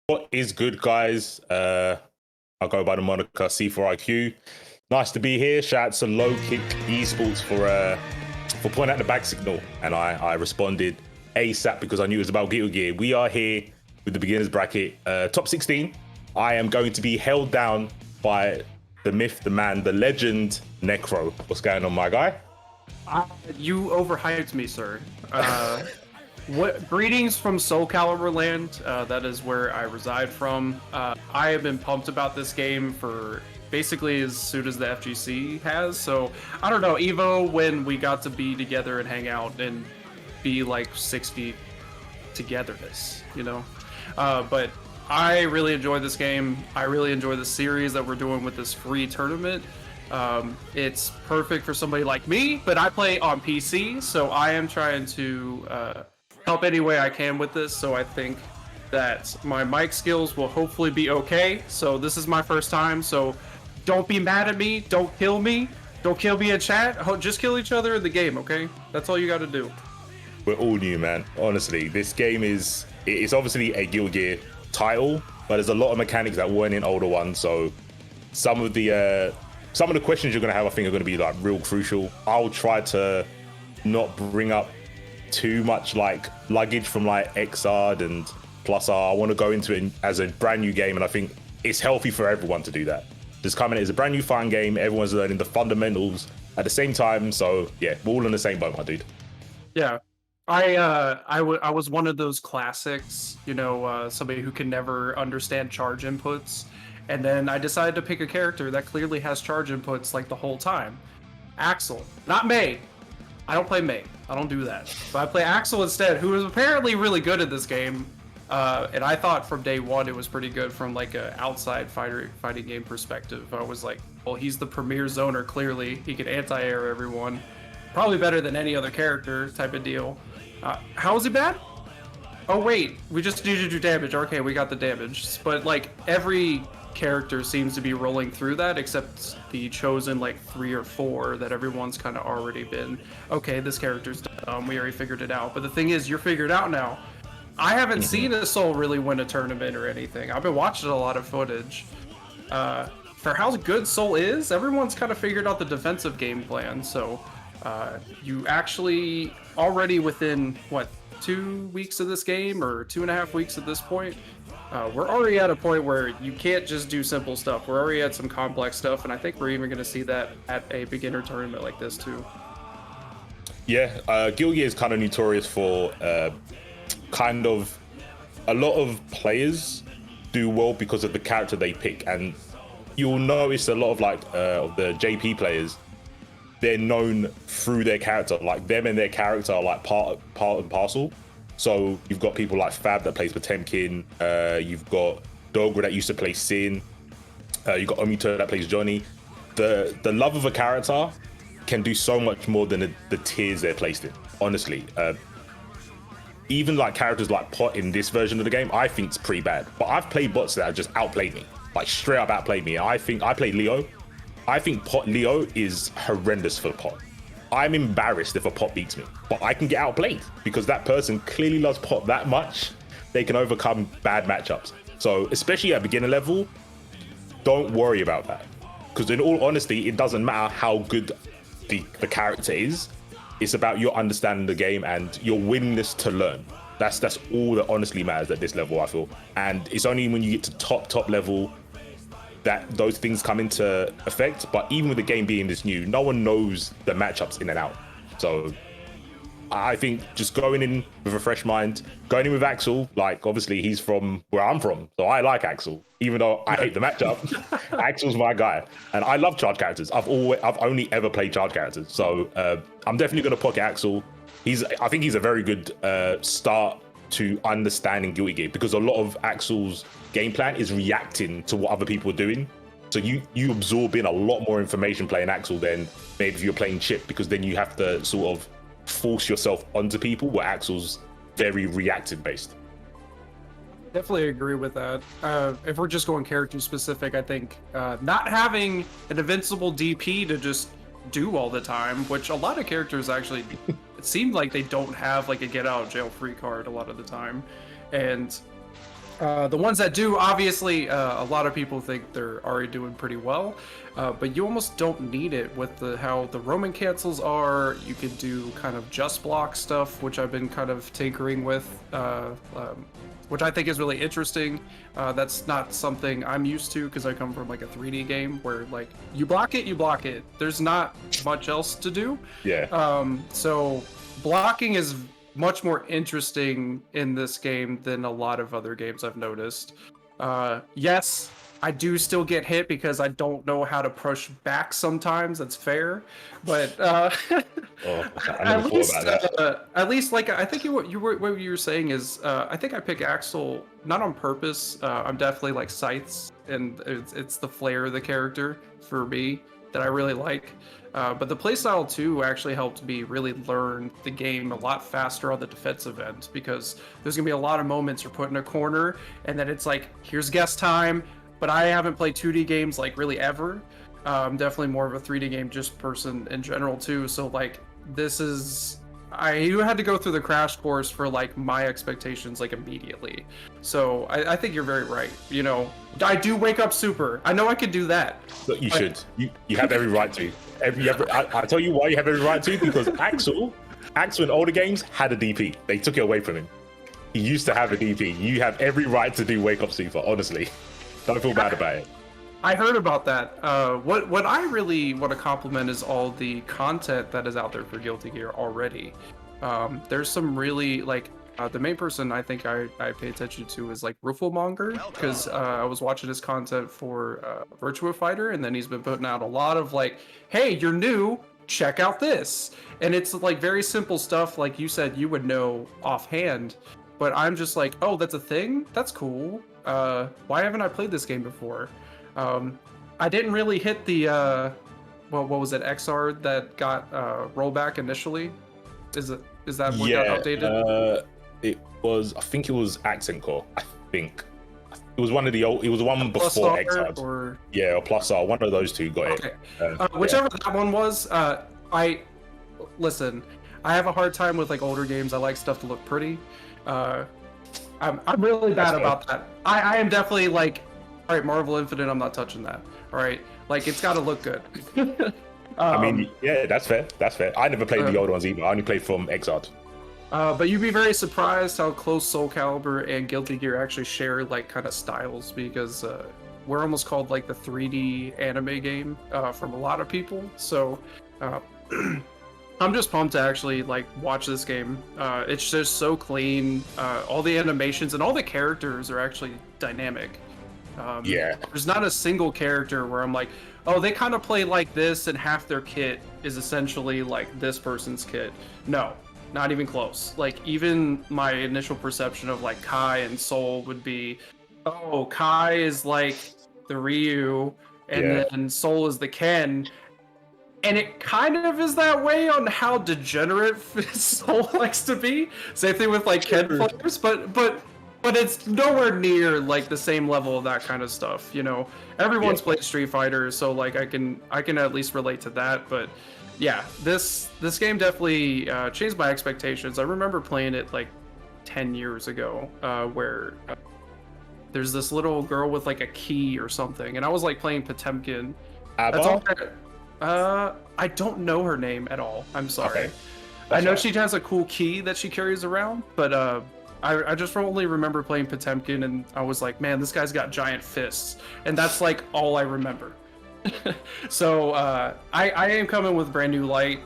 What is good, guys? I go by the moniker C4IQ. Nice to be here. Shout out to Kick Esports for pointing out the bag signal, and I responded ASAP because I knew it was about Guilty Gear. We are here with the beginners bracket, top 16. I am going to be held down by the myth, the man, the legend, Necro. What's going on, my guy? You overhyped me, sir. Greetings from Soul Calibur land. That is where I reside from. I have been pumped about this game for basically as soon as the FGC has. So I don't know, Evo, when we got to be together and hang out and be like 60 togetherness, you know. But I really enjoy this game. I really enjoy the series that we're doing with this free tournament. It's perfect for somebody like me, but I play on PC, so I am trying to help any way I can with this. So I think that my mic skills will hopefully be okay. So this is my first time, so don't be mad at me. Don't kill me. Don't kill me in chat. Just kill each other in the game, okay? That's all you got to do. We're all new, man. Honestly, this game it's obviously a Guilty Gear title, but there's a lot of mechanics that weren't in older ones. So some of the questions you're gonna have, I think, are gonna be like real crucial. I'll try to not bring up too much like luggage from like XR and Plus R. I want to go into it as a brand new game, and I think it's healthy for everyone to do that. Just coming in as a brand new fun game, everyone's learning the fundamentals at the same time. So yeah, we're all in the same boat, my dude. Yeah. I was one of those classics, you know, somebody who can never understand charge inputs. And then I decided to pick a character that clearly has charge inputs like the whole time. Axel, not May. I don't play May. I don't do that. But I play Axel instead, who is apparently really good at this game. And I thought from day one it was pretty good from like an outside fighting game perspective. I was like, well, he's the premier zoner, clearly. He can anti-air everyone. Probably better than any other character type of deal. How is he bad? Oh wait, we just need to do damage. Okay, we got the damage. But like every character seems to be rolling through that, except the chosen like 3 or 4 that everyone's kind of already been, okay, this character's dumb, we already figured it out. But the thing is, you're figured out now. I haven't seen a Soul really win a tournament or anything. I've been watching a lot of footage. For how good Soul is, everyone's kind of figured out the defensive game plan. So you actually already within what, 2 weeks of this game, or 2.5 weeks at this point, we're already at a point where you can't just do simple stuff. We're already at some complex stuff, and I think we're even going to see that at a beginner tournament like this too. Yeah, Guilty Gear is kind of notorious for kind of a lot of players do well because of the character they pick, and you'll notice a lot of like of the JP players, they're known through their character. Like them and their character are like part and parcel. So you've got people like Fab that plays Potemkin, you've got Dogra that used to play Sin, you've got Omito that plays Johnny. The love of a character can do so much more than the tiers they're placed in, honestly. Even like characters like Pot in this version of the game, I think it's pretty bad. But I've played bots that have just outplayed me, like straight up outplayed me. I think I played Leo. I think Pot Leo is horrendous for Pot. I'm embarrassed if a Pot beats me, but I can get outplayed because that person clearly loves Pot that much. They can overcome bad matchups. So especially at beginner level, don't worry about that. Because in all honesty, it doesn't matter how good the character is. It's about your understanding the game and your willingness to learn. That's all that honestly matters at this level, I feel. And it's only when you get to top level that those things come into effect. But even with the game being this new, no one knows the matchups in and out. So I think just going in with a fresh mind, going in with Axel, like obviously he's from where I'm from, so I like Axel, even though I hate the matchup. Axel's my guy, and I love charge characters. I've only ever played charge characters, so I'm definitely going to pocket Axel. I think he's a very good start to understanding Guilty Gear, because a lot of Axel's game plan is reacting to what other people are doing. So you absorb in a lot more information playing Axel than maybe if you're playing Chip, because then you have to sort of force yourself onto people, where Axel's very reactive based. Definitely agree with that. If we're just going character specific, I think not having an invincible DP to just do all the time, which a lot of characters actually, it seemed like they don't have like a get out of jail free card a lot of the time. And The ones that do, obviously, a lot of people think they're already doing pretty well, but you almost don't need it with how the Roman cancels are. You could do kind of just block stuff, which I've been kind of tinkering with, which I think is really interesting. That's not something I'm used to because I come from like a 3D game where like you block it, you block it. There's not much else to do. Yeah. So blocking is much more interesting in this game than a lot of other games I've noticed. Yes, I do still get hit because I don't know how to push back sometimes. That's fair, but Oh, I never thought about that. at least like I think what you were saying is I think I pick Axel not on purpose. I'm definitely like Scythes, and it's the flair of the character for me that I really like. But the playstyle too actually helped me really learn the game a lot faster on the defensive end, because there's gonna be a lot of moments you're put in a corner and then it's like, here's guess time. But I haven't played 2D games like really ever. I'm definitely more of a 3D game just person in general too. So like this is, you had to go through the crash course for like my expectations like immediately. So I think you're very right. You know, I do wake up super. I know I could do that. Look, you should. You have every right to. I tell you why you have every right to, because Axel in older games had a DP. They took it away from him. He used to have a DP. You have every right to do wake up super. Honestly, don't feel bad about it. I heard about that. What I really want to compliment is all the content that is out there for Guilty Gear already. There's some really like the main person I think I pay attention to is like Rufelmonger, because I was watching his content for Virtua Fighter, and then he's been putting out a lot of like, hey, you're new, check out this, and it's like very simple stuff like you said you would know offhand, but I'm just like, oh, that's a thing, that's cool. Why haven't I played this game before? I didn't really hit the what was it, XR that got rollback initially? Is that what got updated? I think it was Accent Core. I think it was one of the old. It was the one before XR. Or Plus R. One of those two got it. Whichever that one was. Listen. I have a hard time with like older games. I like stuff to look pretty. I'm really bad about that. I am definitely like, all right, Marvel Infinite, I'm not touching that. All right, like it's got to look good. I mean, yeah, that's fair. That's fair. I never played the old ones either. I only played from XR. But you'd be very surprised how close Soul Calibur and Guilty Gear actually share like kind of styles, because we're almost called like the 3D anime game from a lot of people. So I'm just pumped to actually like watch this game. It's just so clean. All the animations and all the characters are actually dynamic. There's not a single character where I'm like, oh, they kind of play like this and half their kit is essentially like this person's kit. No, not even close. Like even my initial perception of like Kai and Soul would be, oh, Kai is like the Ryu and then Soul is the Ken. And it kind of is that way on how degenerate Soul likes to be. Same thing with like Ken players, but it's nowhere near like the same level of that kind of stuff. You know, everyone's played Street Fighter, so like I can at least relate to that. But yeah, this game definitely changed my expectations. I remember playing it like 10 years ago, where there's this little girl with like a key or something, and I was like playing Potemkin. That's all. I don't know her name at all. I'm sorry. Okay. I know she has a cool key that she carries around, but I just only remember playing Potemkin, and I was like, man, this guy's got giant fists, and that's like all I remember. So I am coming with brand new light,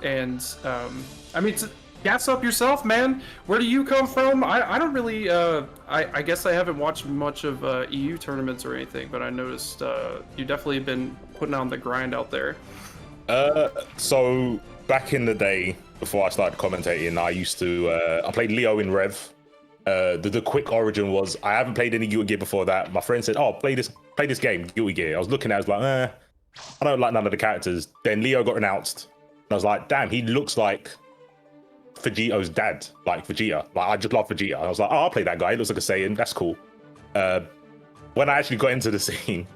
and I mean, gas up yourself, man. Where do you come from? I don't really. I guess I haven't watched much of EU tournaments or anything, but I noticed you definitely been putting on the grind out there. So back in the day, before I started commentating, I used to I played Leo in Rev. The quick origin was I haven't played any Guilty Gear before that. My friend said, "Oh, play this game, Guilty Gear." I was looking at it, I was like, I don't like none of the characters. Then Leo got announced, and I was like, damn, he looks like Vegeto's dad, like Vegeta. Like I just love Vegeta. I was like, oh, I'll play that guy. He looks like a Saiyan. That's cool. When I actually got into the scene,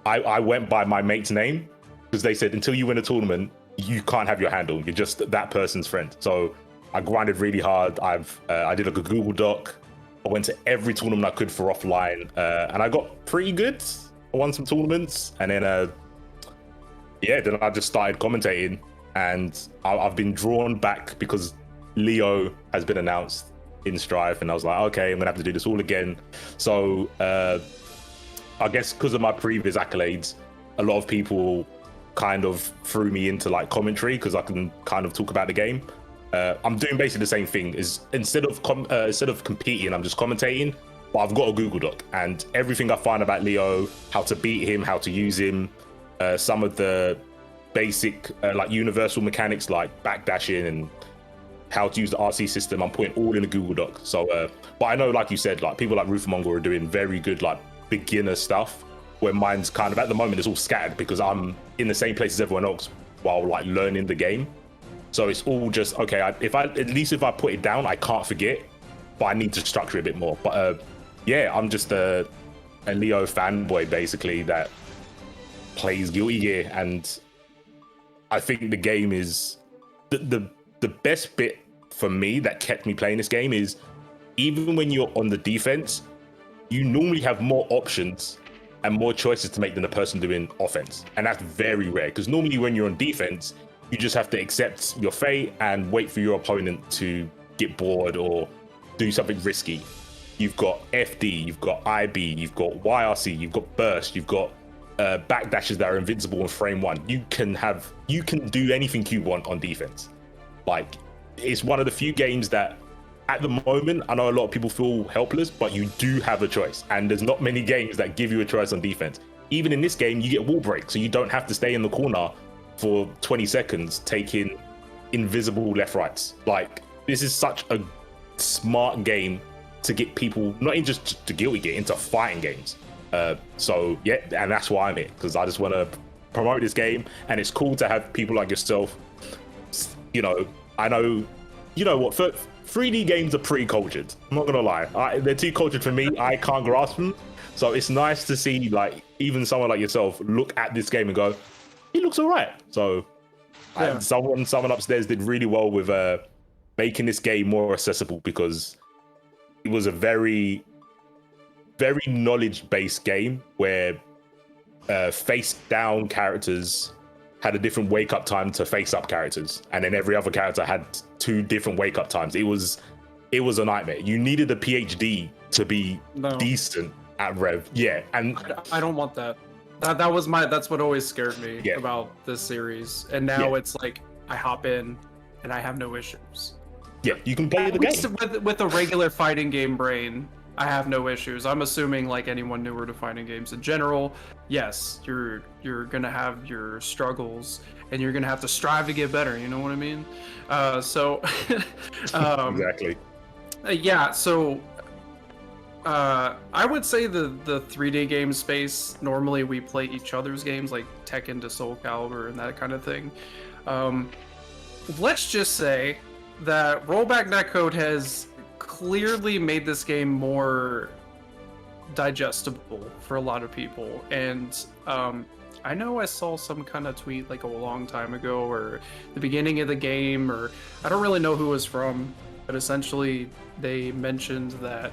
I went by my mate's name, because they said until you win a tournament, you can't have your handle. You're just that person's friend. So I grinded really hard. I did like a Google Doc. I went to every tournament I could for offline, and I got pretty good. I won some tournaments, and then then I just started commentating, and I've been drawn back because Leo has been announced in Strife, and I was like, okay, I'm gonna have to do this all again. So I guess because of my previous accolades, a lot of people kind of threw me into like commentary because I can kind of talk about the game. I'm doing basically the same thing. Is instead of competing, I'm just commentating. But I've got a Google Doc, and everything I find about Leo, how to beat him, how to use him, some of the basic like universal mechanics like backdashing and how to use the RC system, I'm putting all in a Google Doc. So, but I know, like you said, like people like Ruthmonger are doing very good like beginner stuff, where mine's kind of at the moment is all scattered because I'm in the same place as everyone else while like learning the game. So it's all just okay. If I put it down, I can't forget, but I need to structure it a bit more. But yeah, I'm just a Leo fanboy basically that plays Guilty Gear, and I think the game is the best bit for me that kept me playing this game is even when you're on the defense, you normally have more options and more choices to make than the person doing offense, and that's very rare because normally when you're on defense, you just have to accept your fate and wait for your opponent to get bored or do something risky. You've got FD, you've got IB, you've got YRC, you've got burst, you've got backdashes that are invincible in frame one. You can do anything you want on defense. Like, it's one of the few games that at the moment, I know a lot of people feel helpless, but you do have a choice, and there's not many games that give you a choice on defense. Even in this game, you get wall break, so you don't have to stay in the corner for 20 seconds taking invisible left rights. Like, this is such a smart game to get people not in just to Guilty Gear, into fighting games. So yeah, and that's why I'm here, because I just want to promote this game, and it's cool to have people like yourself. You know, I know, you know what, 3D games are pretty cultured. I'm not gonna lie, they're too cultured for me. I can't grasp them. So it's nice to see like even someone like yourself look at this game and go, it looks all right. So yeah. Someone upstairs did really well with making this game more accessible, because it was a very, very knowledge-based game where face down characters had a different wake up time to face up characters, and then every other character had 2 different wake up times. It was a nightmare. You needed a PhD to be decent at Rev. Yeah, and I don't want that. That's what always scared me about this series. And now it's like I hop in and I have no issues. Yeah, you can play the game with a regular fighting game brain. I have no issues. I'm assuming, like anyone newer to fighting games in general, yes, you're gonna have your struggles and you're gonna have to strive to get better. You know what I mean? Exactly. Yeah. So I would say the 3D game space. Normally, we play each other's games like Tekken to Soul Calibur and that kind of thing. Let's just say that rollback netcode has clearly made this game more digestible for a lot of people, and I know I saw some kind of tweet like a long time ago or the beginning of the game, or I don't really know who it was from, but essentially they mentioned that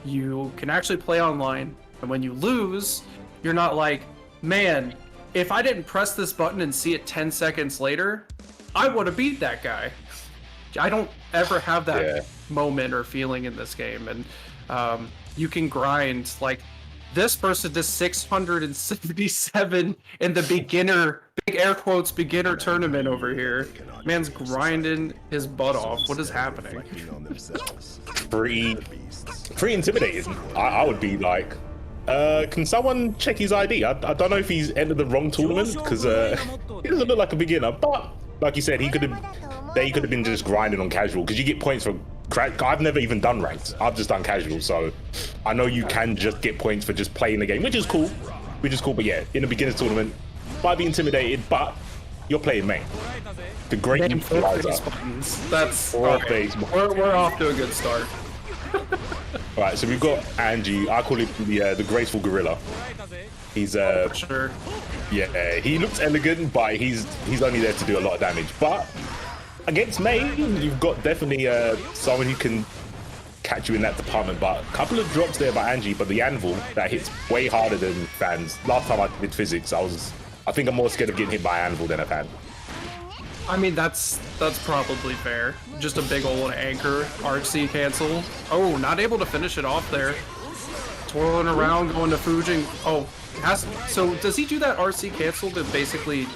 you can actually play online, and when you lose, you're not like, man, if I didn't press this button and see it 10 seconds later, I would have beat that guy. I don't ever have that moment or feeling in this game, and you can grind like this person does 677 in the beginner, big air quotes, beginner tournament over here. Man's grinding his butt off. What is happening? Pretty intimidating. I would be like, can someone check his ID? I don't know if he's entered the wrong tournament, because he doesn't look like a beginner, but like you said, he could have been just grinding on casual, because you get points for I've never even done ranked. I've just done casual, so I know you can just get points for just playing the game, which is cool. But yeah, in a beginner's tournament, might be intimidated, but you're playing main. The great equalizer. That's right. We're off to a good start. All right, so we've got Angie. I call him the graceful gorilla. He's sure. Yeah, he looks elegant, but he's only there to do a lot of damage. But against May, you've got definitely someone who can catch you in that department. But a couple of drops there by Angie, but the anvil that hits way harder than fans. Last time I did physics, I think I'm more scared of getting hit by anvil than a fan. I mean, that's probably fair. Just a big old anchor, RC cancel. Oh, not able to finish it off there. Twirling around, going to Fujin. Oh, so does he do that RC cancel to basically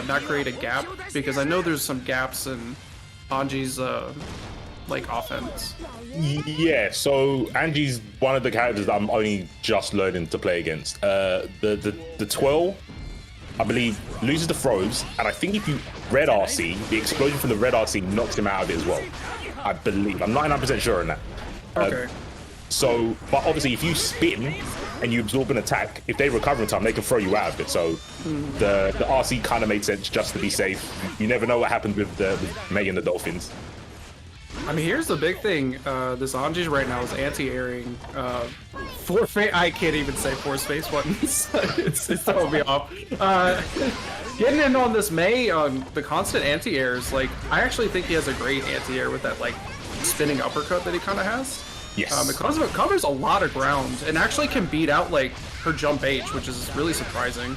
not create a gap? Because I know there's some gaps in Anji's like offense. Yeah, so Angie's one of the characters that I'm only just learning to play against. The twirl, I believe, loses the throws, and I think if you red RC, the explosion from the red RC knocks him out of it as well. I believe. I'm 99% sure on that. Okay. So, but obviously, if you spin and you absorb an attack, if they recover in time, they can throw you out of it. So, the RC kind of made sense just to be safe. You never know what happens with Mei and the Dolphins. I mean, here's the big thing. This Anji's right now is anti-airing. I can't even say four space buttons. it's throwing me off. Getting in on this Mei on the constant anti-airs, like, I actually think he has a great anti-air with that, like, spinning uppercut that he kind of has. Yes. Because it covers a lot of ground and actually can beat out, like, her jump H, which is really surprising.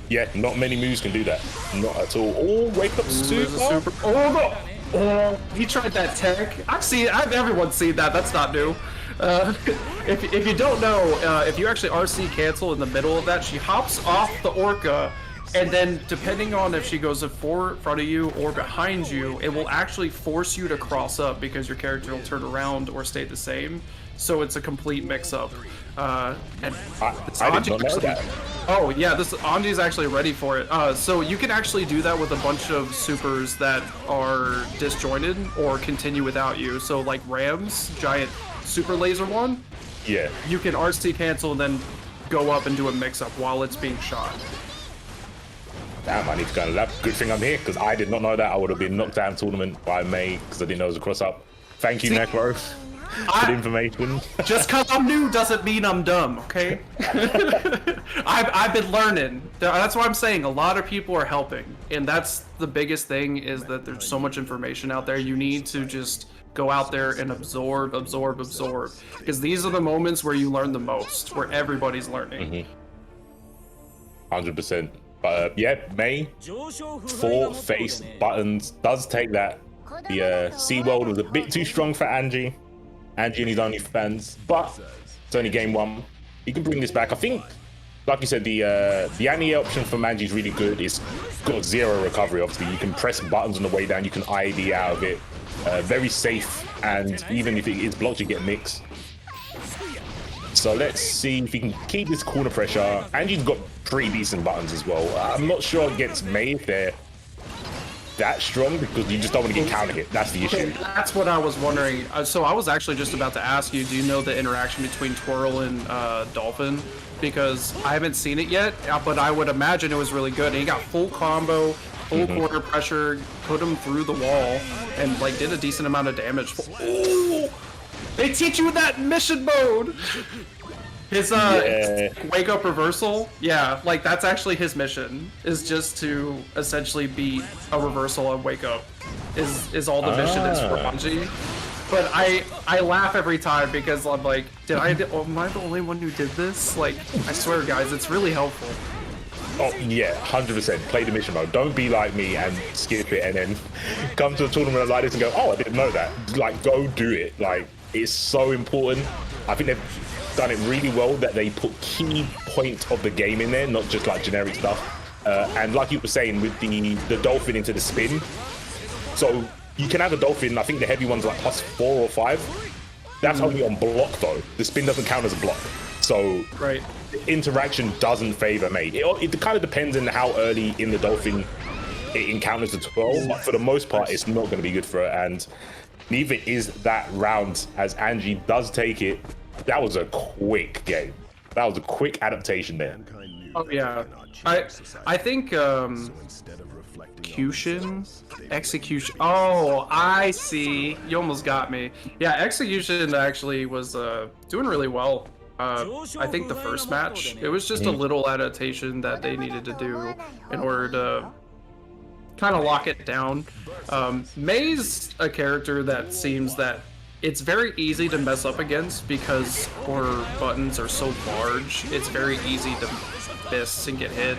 Yeah, not many moves can do that. Not at all. Oh, wake up super. Oh, no. Oh, he tried that tech. Everyone's seen that. That's not new. If you don't know, if you actually RC cancel in the middle of that, she hops off the Orca, and then depending on if she goes in front of you or behind you, it will actually force you to cross up because your character will turn around or stay the same. So it's a complete mix-up. And I did not know that. Oh yeah, this Anji's actually ready for it. So you can actually do that with a bunch of supers that are disjointed or continue without you. So like Ram's giant super laser one. Yeah. You can RC cancel and then go up and do a mix-up while it's being shot. Damn, I need to go to lab. Good thing I'm here, because I did not know that. I would have been knocked out in tournament by Mei, because I didn't know it was a cross-up. Thank you, Necro, for the information. Just because I'm new doesn't mean I'm dumb, okay? I've been learning. That's what I'm saying. A lot of people are helping. And that's the biggest thing, is that there's so much information out there. You need to just go out there and absorb. Because these are the moments where you learn the most, where everybody's learning. 100%. But yeah, Mei, 4 face buttons, does take that. The SeaWorld was a bit too strong for Angie and his OnlyFans, but it's only game 1. He can bring this back. I think, like you said, the anti option from Angie is really good. It's got 0 recovery, obviously. You can press buttons on the way down, you can ID out of it. Very safe, and even if it is blocked, you get mix. So let's see if he can keep this corner pressure. Angie's got pretty decent buttons as well. I'm not sure against Mei if they're that strong, because you just don't want to get counter hit. That's the issue. That's what I was wondering. So I was actually just about to ask you, do you know the interaction between Twirl and Dolphin? Because I haven't seen it yet, but I would imagine it was really good. And he got full combo, full corner pressure, put him through the wall, and like did a decent amount of damage. Ooh! They teach you that mission mode. His wake up reversal, yeah, like that's actually his mission, is just to essentially beat a reversal on wake up. Is all the mission is for Anji. But I laugh every time because I'm like, am I the only one who did this? Like, I swear, guys, it's really helpful. Oh yeah, 100%. Play the mission mode. Don't be like me and skip it and then come to a tournament like this and go, oh, I didn't know that. Like, go do it. Like, it's so important. I think they've done it really well that they put key points of the game in there, not just like generic stuff. And like you were saying, with the dolphin into the spin, so you can have a dolphin. I think the heavy one's like +4 or 5. That's only on block though. The spin doesn't count as a block. So interaction doesn't favor Mei. It kind of depends on how early in the dolphin it encounters the 12, but for the most part, it's not going to be good for her. And neither is that round, as Angie does take it. That was a quick game. That was a quick adaptation there. Oh yeah, I think execution. Oh, I see. You almost got me. Yeah, execution actually was doing really well. I think the first match, it was just a little adaptation that they needed to do in order to kind of lock it down. Mei's a character that seems that it's very easy to mess up against because our buttons are so large. It's very easy to miss and get hit.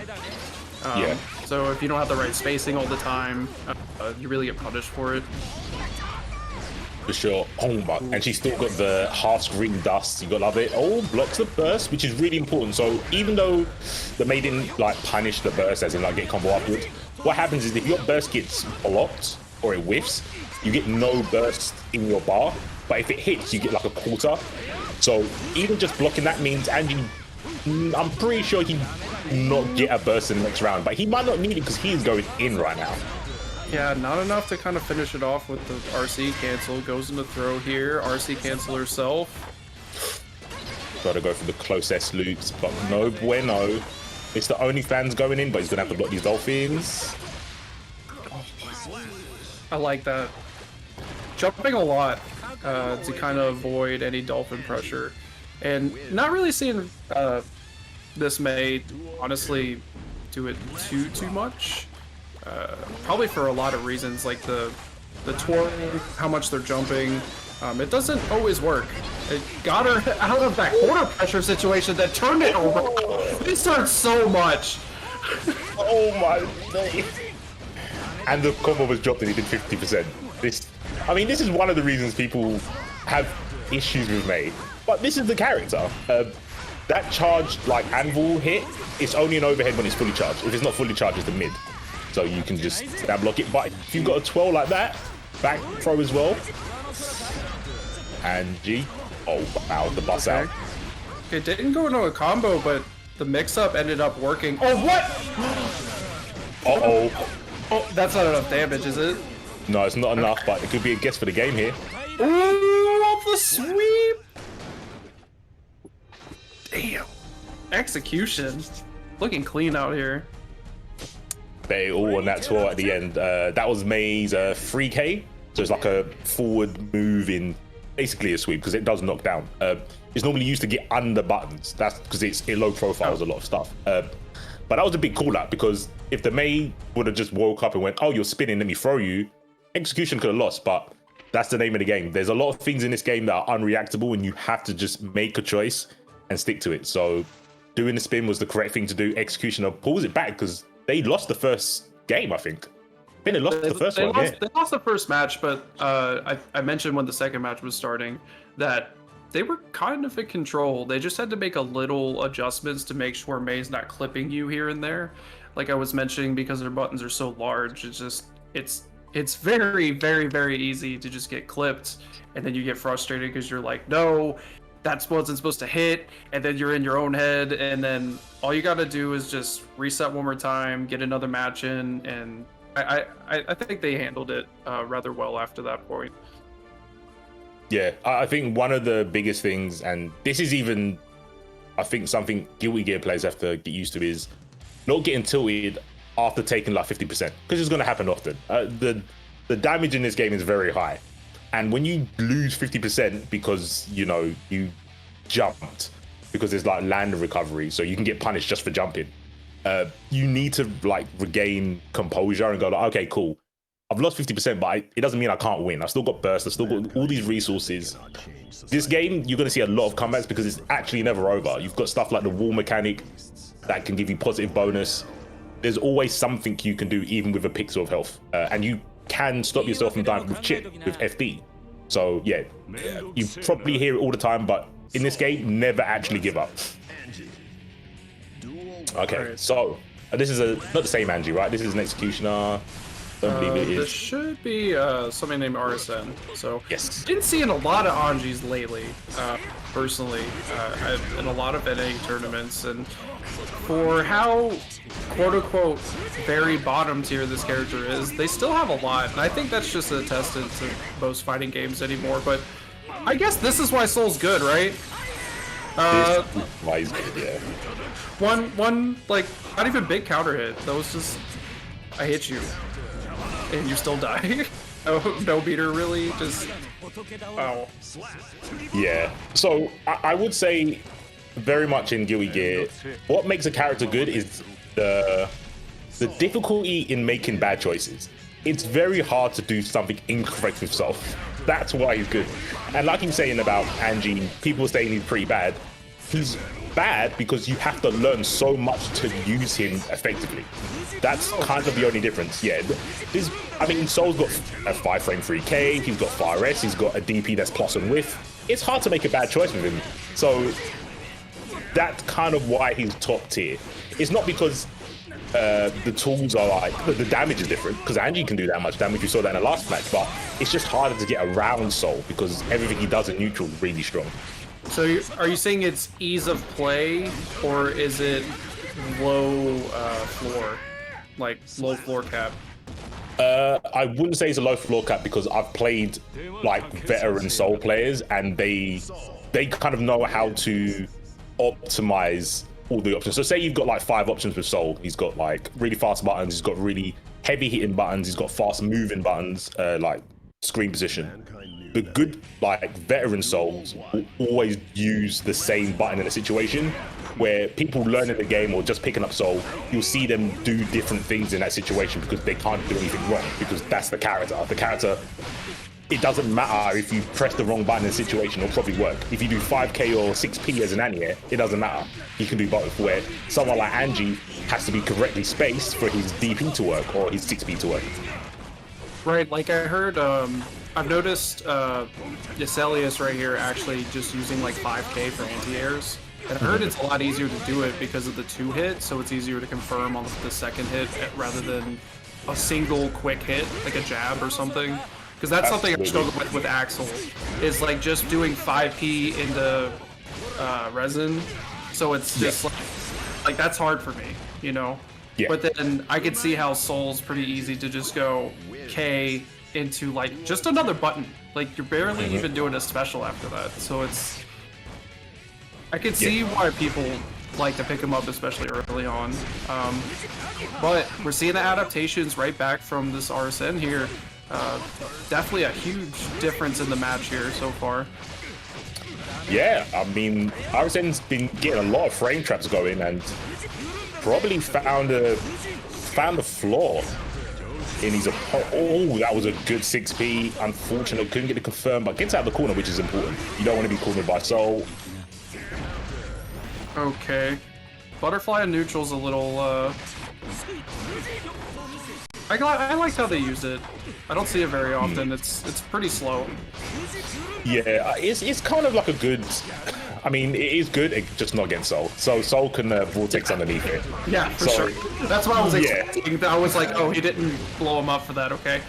Yeah. So if you don't have the right spacing all the time, you really get punished for it. For sure. Oh my! And she's still got the half screen dust. You gotta love it. Oh, blocks the burst, which is really important. So even though the Mei didn't like punish the burst, as in like get combo afterwards, what happens is if your burst gets blocked or it whiffs, you get no burst in your bar. But if it hits, you get like a quarter. So even just blocking that means Angie, I'm pretty sure he not get a burst in the next round, but he might not need it because he's going in right now. Yeah, not enough to kind of finish it off with the RC cancel. Goes into throw here. RC cancel herself. Try to go for the closest loops, but no bueno. It's the only fans going in, but he's gonna have to block these dolphins. I like that. Jumping a lot to kind of avoid any dolphin pressure. And not really seeing this Mei honestly do it too much. Probably for a lot of reasons, like the twirling, how much they're jumping. It doesn't always work. It got her out of that quarter pressure situation that turned it around. This hurts so much. Oh my god. And the combo was dropped and he did 50%. This is one of the reasons people have issues with Mei. But this is the character. That charged like anvil hit, it's only an overhead when it's fully charged. If it's not fully charged, it's the mid. So you can just stab block it. But if you've got a twirl like that, back throw as well. And G. Oh wow, the bus out. It didn't go into a combo, but the mix-up ended up working. Oh, what? Uh-oh. Oh, that's not enough damage, is it? No, it's not enough, but it could be a guess for the game here. Ooh, the sweep! Damn. Execution. Looking clean out here. They all on that twirl at the end. That was Mei's 3K. So it's like a forward move in basically a sweep because it does knock down. It's normally used to get under buttons. That's because it low profiles a lot of stuff. But that was a big call out because if the Mei would have just woke up and went, oh, you're spinning, let me throw you, execution could have lost. But that's the name of the game. There's a lot of things in this game that are unreactable and you have to just make a choice and stick to it. So doing the spin was the correct thing to do. Executioner pulls it back because they lost the first game, I think. I think they lost the first one. They lost the first match, but I mentioned when the second match was starting that they were kind of in control. They just had to make a little adjustments to make sure Mei's not clipping you here and there. Like I was mentioning, because their buttons are so large, it's very, very, very easy to just get clipped, and then you get frustrated because you're like, no, that wasn't supposed to hit, and then you're in your own head, and then all you got to do is just reset one more time, get another match in, and I think they handled it rather well after that point. Yeah, I think one of the biggest things, and this is even, I think something Guilty Gear players have to get used to, is not getting tilted after taking like 50%, because it's going to happen often. The damage in this game is very high. And when you lose 50% because, you know, you jumped, because there's like land recovery, so you can get punished just for jumping. You need to like regain composure and go like, okay, cool. I've lost 50%, but it doesn't mean I can't win. I've still got burst. I've still got all these resources. This game, you're going to see a lot of comebacks because it's actually never over. You've got stuff like the wall mechanic that can give you positive bonus. There's always something you can do, even with a pixel of health. And you can stop yourself from dying with chip, with FD. So yeah, you probably hear it all the time, but in this game, never actually give up. Okay, so this is not the same Angie, right? This is an executioner. Don't believe it is. This should be somebody named RSN. So yes, been seeing a lot of Angies lately, personally, in a lot of NA tournaments, and for how quote-unquote very bottom tier this character is, they still have a lot, and I think that's just a testament to most fighting games anymore. But I guess this is why Soul's good, right? Why he's good, yeah. One like not even big counter hit. That was just I hit you, and you still die. no beater really. Just oh. Yeah. So I would say very much in Guilty Gear, what makes a character good is the difficulty in making bad choices. It's very hard to do something incorrect with Soul. That's why he's good. And like he's saying about Angie, people saying he's pretty bad. He's bad because you have to learn so much to use him effectively. That's kind of the only difference. Yeah, I mean, Soul's got a 5-frame 3K, he's got fire S, he's got a DP that's plus and width. It's hard to make a bad choice with him. So that's kind of why he's top tier. It's not because the tools are like, the damage is different, because Angie can do that much damage. You saw that in the last match, but it's just harder to get around Soul because everything he does in neutral is really strong. So are you saying it's ease of play, or is it low floor, like low floor cap? I wouldn't say it's a low floor cap because I've played like veteran Soul players and they kind of know how to optimize all the options. So say you've got like 5 options with Soul. He's got like really fast buttons, he's got really heavy hitting buttons, he's got fast moving buttons, like screen position. The good like veteran Souls will always use the same button in a situation where people learning the game or just picking up Soul, you'll see them do different things in that situation because they can't do anything wrong, because that's the character. The character, it doesn't matter if you press the wrong button in a situation, it'll probably work. If you do 5k or 6p as an Anya, it doesn't matter. You can do both, where someone like Angie has to be correctly spaced for his DP to work or his 6p to work. Right, like I heard, I've noticed Yeselius right here actually just using like 5k for anti-airs. And I heard it's a lot easier to do it because of the 2-hit, so it's easier to confirm on the second hit rather than a single quick hit, like a jab or something. Because that's something I struggle with Axel, is like just doing 5p into resin, so it's just like that's hard for me, you know? Yeah. But then I could see how Soul's pretty easy to just go K into like just another button. Like you're barely even doing a special after that. So it's, I could see why people like to pick him up, especially early on. But we're seeing the adaptations right back from this RSN here. Definitely a huge difference in the match here so far. Yeah, I mean, RSN's been getting a lot of frame traps going and probably found a flaw in his opponent. Oh, that was a good 6p. Unfortunately, couldn't get it confirmed, but gets out of the corner, which is important. You don't want to be cornered by Soul. Okay. Butterfly and neutral's a little, I like how they use it. I don't see it very often. It's pretty slow. Yeah, it's kind of like a good... I mean, it is good, it's just not against Soul. So Soul can vortex underneath it. Yeah, for sure. That's what I was expecting. I was like, oh, he didn't blow him up for that, okay.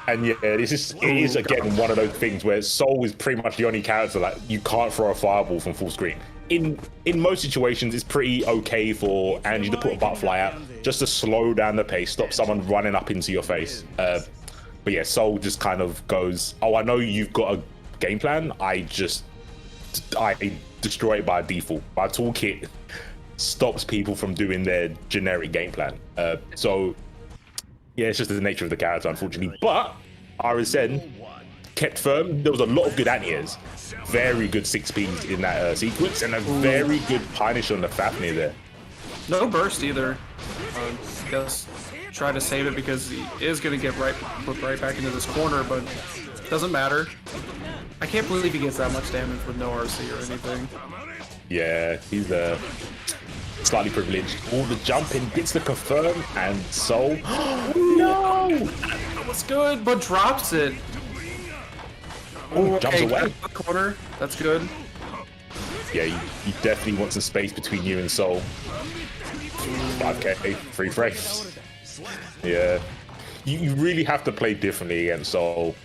And yeah, it is again one of those things where Soul is pretty much the only character that you can't throw a fireball from full screen. In most situations, it's pretty okay for Angie to put a butterfly out just to slow down the pace, stop someone running up into your face. But yeah, Soul just kind of goes, oh, I know you've got a game plan. I destroy it by default. My toolkit stops people from doing their generic game plan. So yeah, it's just the nature of the character, unfortunately. But RSN kept firm. There was a lot of good anti-airs. Very good 6Ps in that sequence, and a very good punish on the Fafnir there. No burst either. Just try to save it because he is going to get put right back into this corner, but it doesn't matter. I can't believe he gets that much damage with no RC or anything. Yeah, he's slightly privileged. All the jumping gets the confirm, and Soul. No! That was good, but drops it. Oh, jumps away. Corner. That's good. Yeah, you definitely want some space between you and Soul. 5k, 3 frames. Yeah. You really have to play differently against Soul.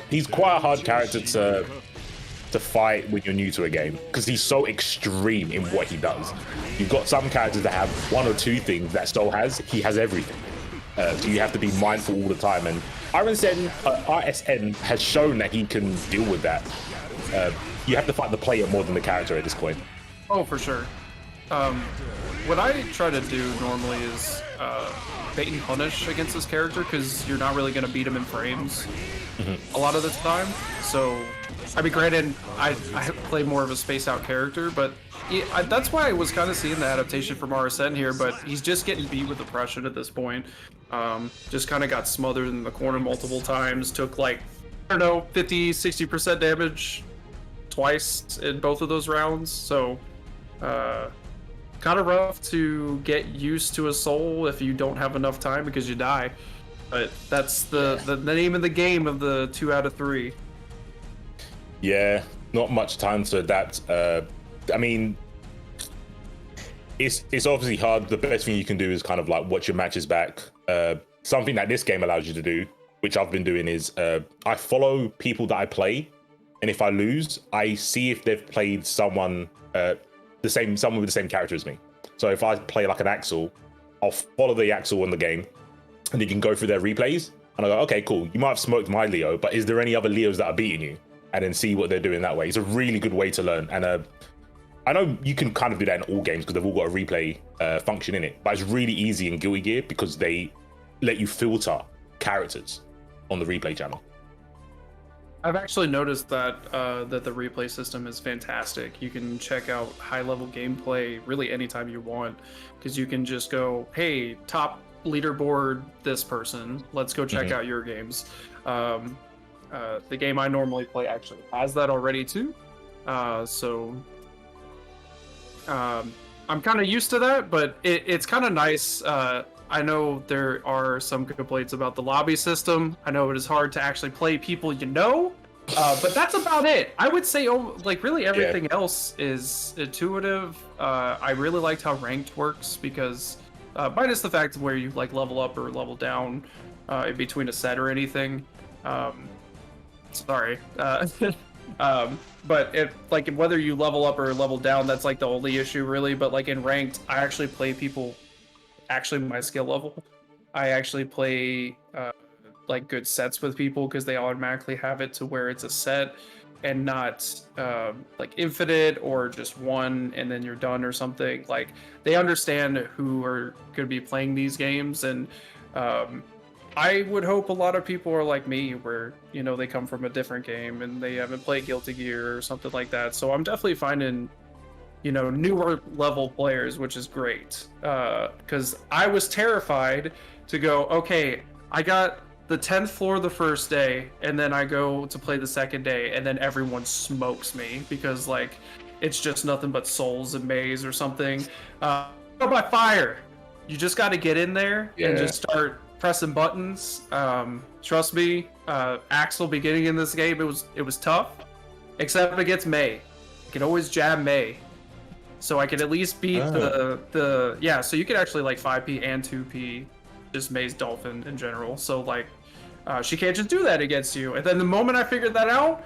He's quite a hard character to fight when you're new to a game because he's so extreme in what he does. You've got some characters that have 1 or 2 things that Soul has. He has everything. So you have to be mindful all the time. And RSN has shown that he can deal with that. You have to fight the player more than the character at this point. Oh, for sure. What I try to do normally is bait and punish against this character because you're not really going to beat him in frames a lot of the time. So, I mean, granted, I play more of a spaced out character, but that's why I was kind of seeing the adaptation from RSN here, but he's just getting beat with oppression at this point. Just kind of got smothered in the corner multiple times, took like don't know, 50-60% damage twice in both of those rounds. So kind of rough to get used to a soul if you don't have enough time because you die. But that's the name of the game of the 2 out of 3. Yeah, not much time to adapt. I mean, it's obviously hard. The best thing you can do is kind of like watch your matches back. Something that this game allows you to do, which I've been doing, is I follow people that I play, and if I lose, I see if they've played someone someone with the same character as me. So if I play like an Axel, I'll follow the Axel in the game, and you can go through their replays, and I go, okay, cool. You might have smoked my Leo, but is there any other Leos that are beating you? And then see what they're doing that way. It's a really good way to learn. And I know you can kind of do that in all games because they've all got a replay function in it, but it's really easy in Guilty Gear because they let you filter characters on the replay channel. I've actually noticed that that the replay system is fantastic. You can check out high-level gameplay really anytime you want, because you can just go, hey, top leaderboard this person, let's go check out your games. The game I normally play actually has that already too, so I'm kind of used to that, but it's kind of nice. I know there are some complaints about the lobby system. I know it is hard to actually play people but that's about it. I would say, like, really everything else is intuitive. I really liked how ranked works because, minus the fact where you like level up or level down in between a set or anything. Sorry. But if like whether you level up or level down, that's like the only issue really. But like in ranked, I actually play people actually my skill level. I actually play like good sets with people because they automatically have it to where it's a set and not like infinite or just one and then you're done or something. Like they understand who are going to be playing these games, and I would hope a lot of people are like me, where, you know, they come from a different game and they haven't played Guilty Gear or something like that. So I'm definitely finding, you know, newer level players, which is great. Because I was terrified to go, okay, I got the 10th floor the first day, and then I go to play the second day, and then everyone smokes me because, like, it's just nothing but souls and maze or something. Go by fire. You just got to get in there and just start pressing buttons. Trust me, Axel beginning in this game, it was tough, except against May. You can always jab May, so I could at least beat the so you could actually like 5p and 2p, just May's Dolphin in general. So like she can't just do that against you. And then the moment I figured that out,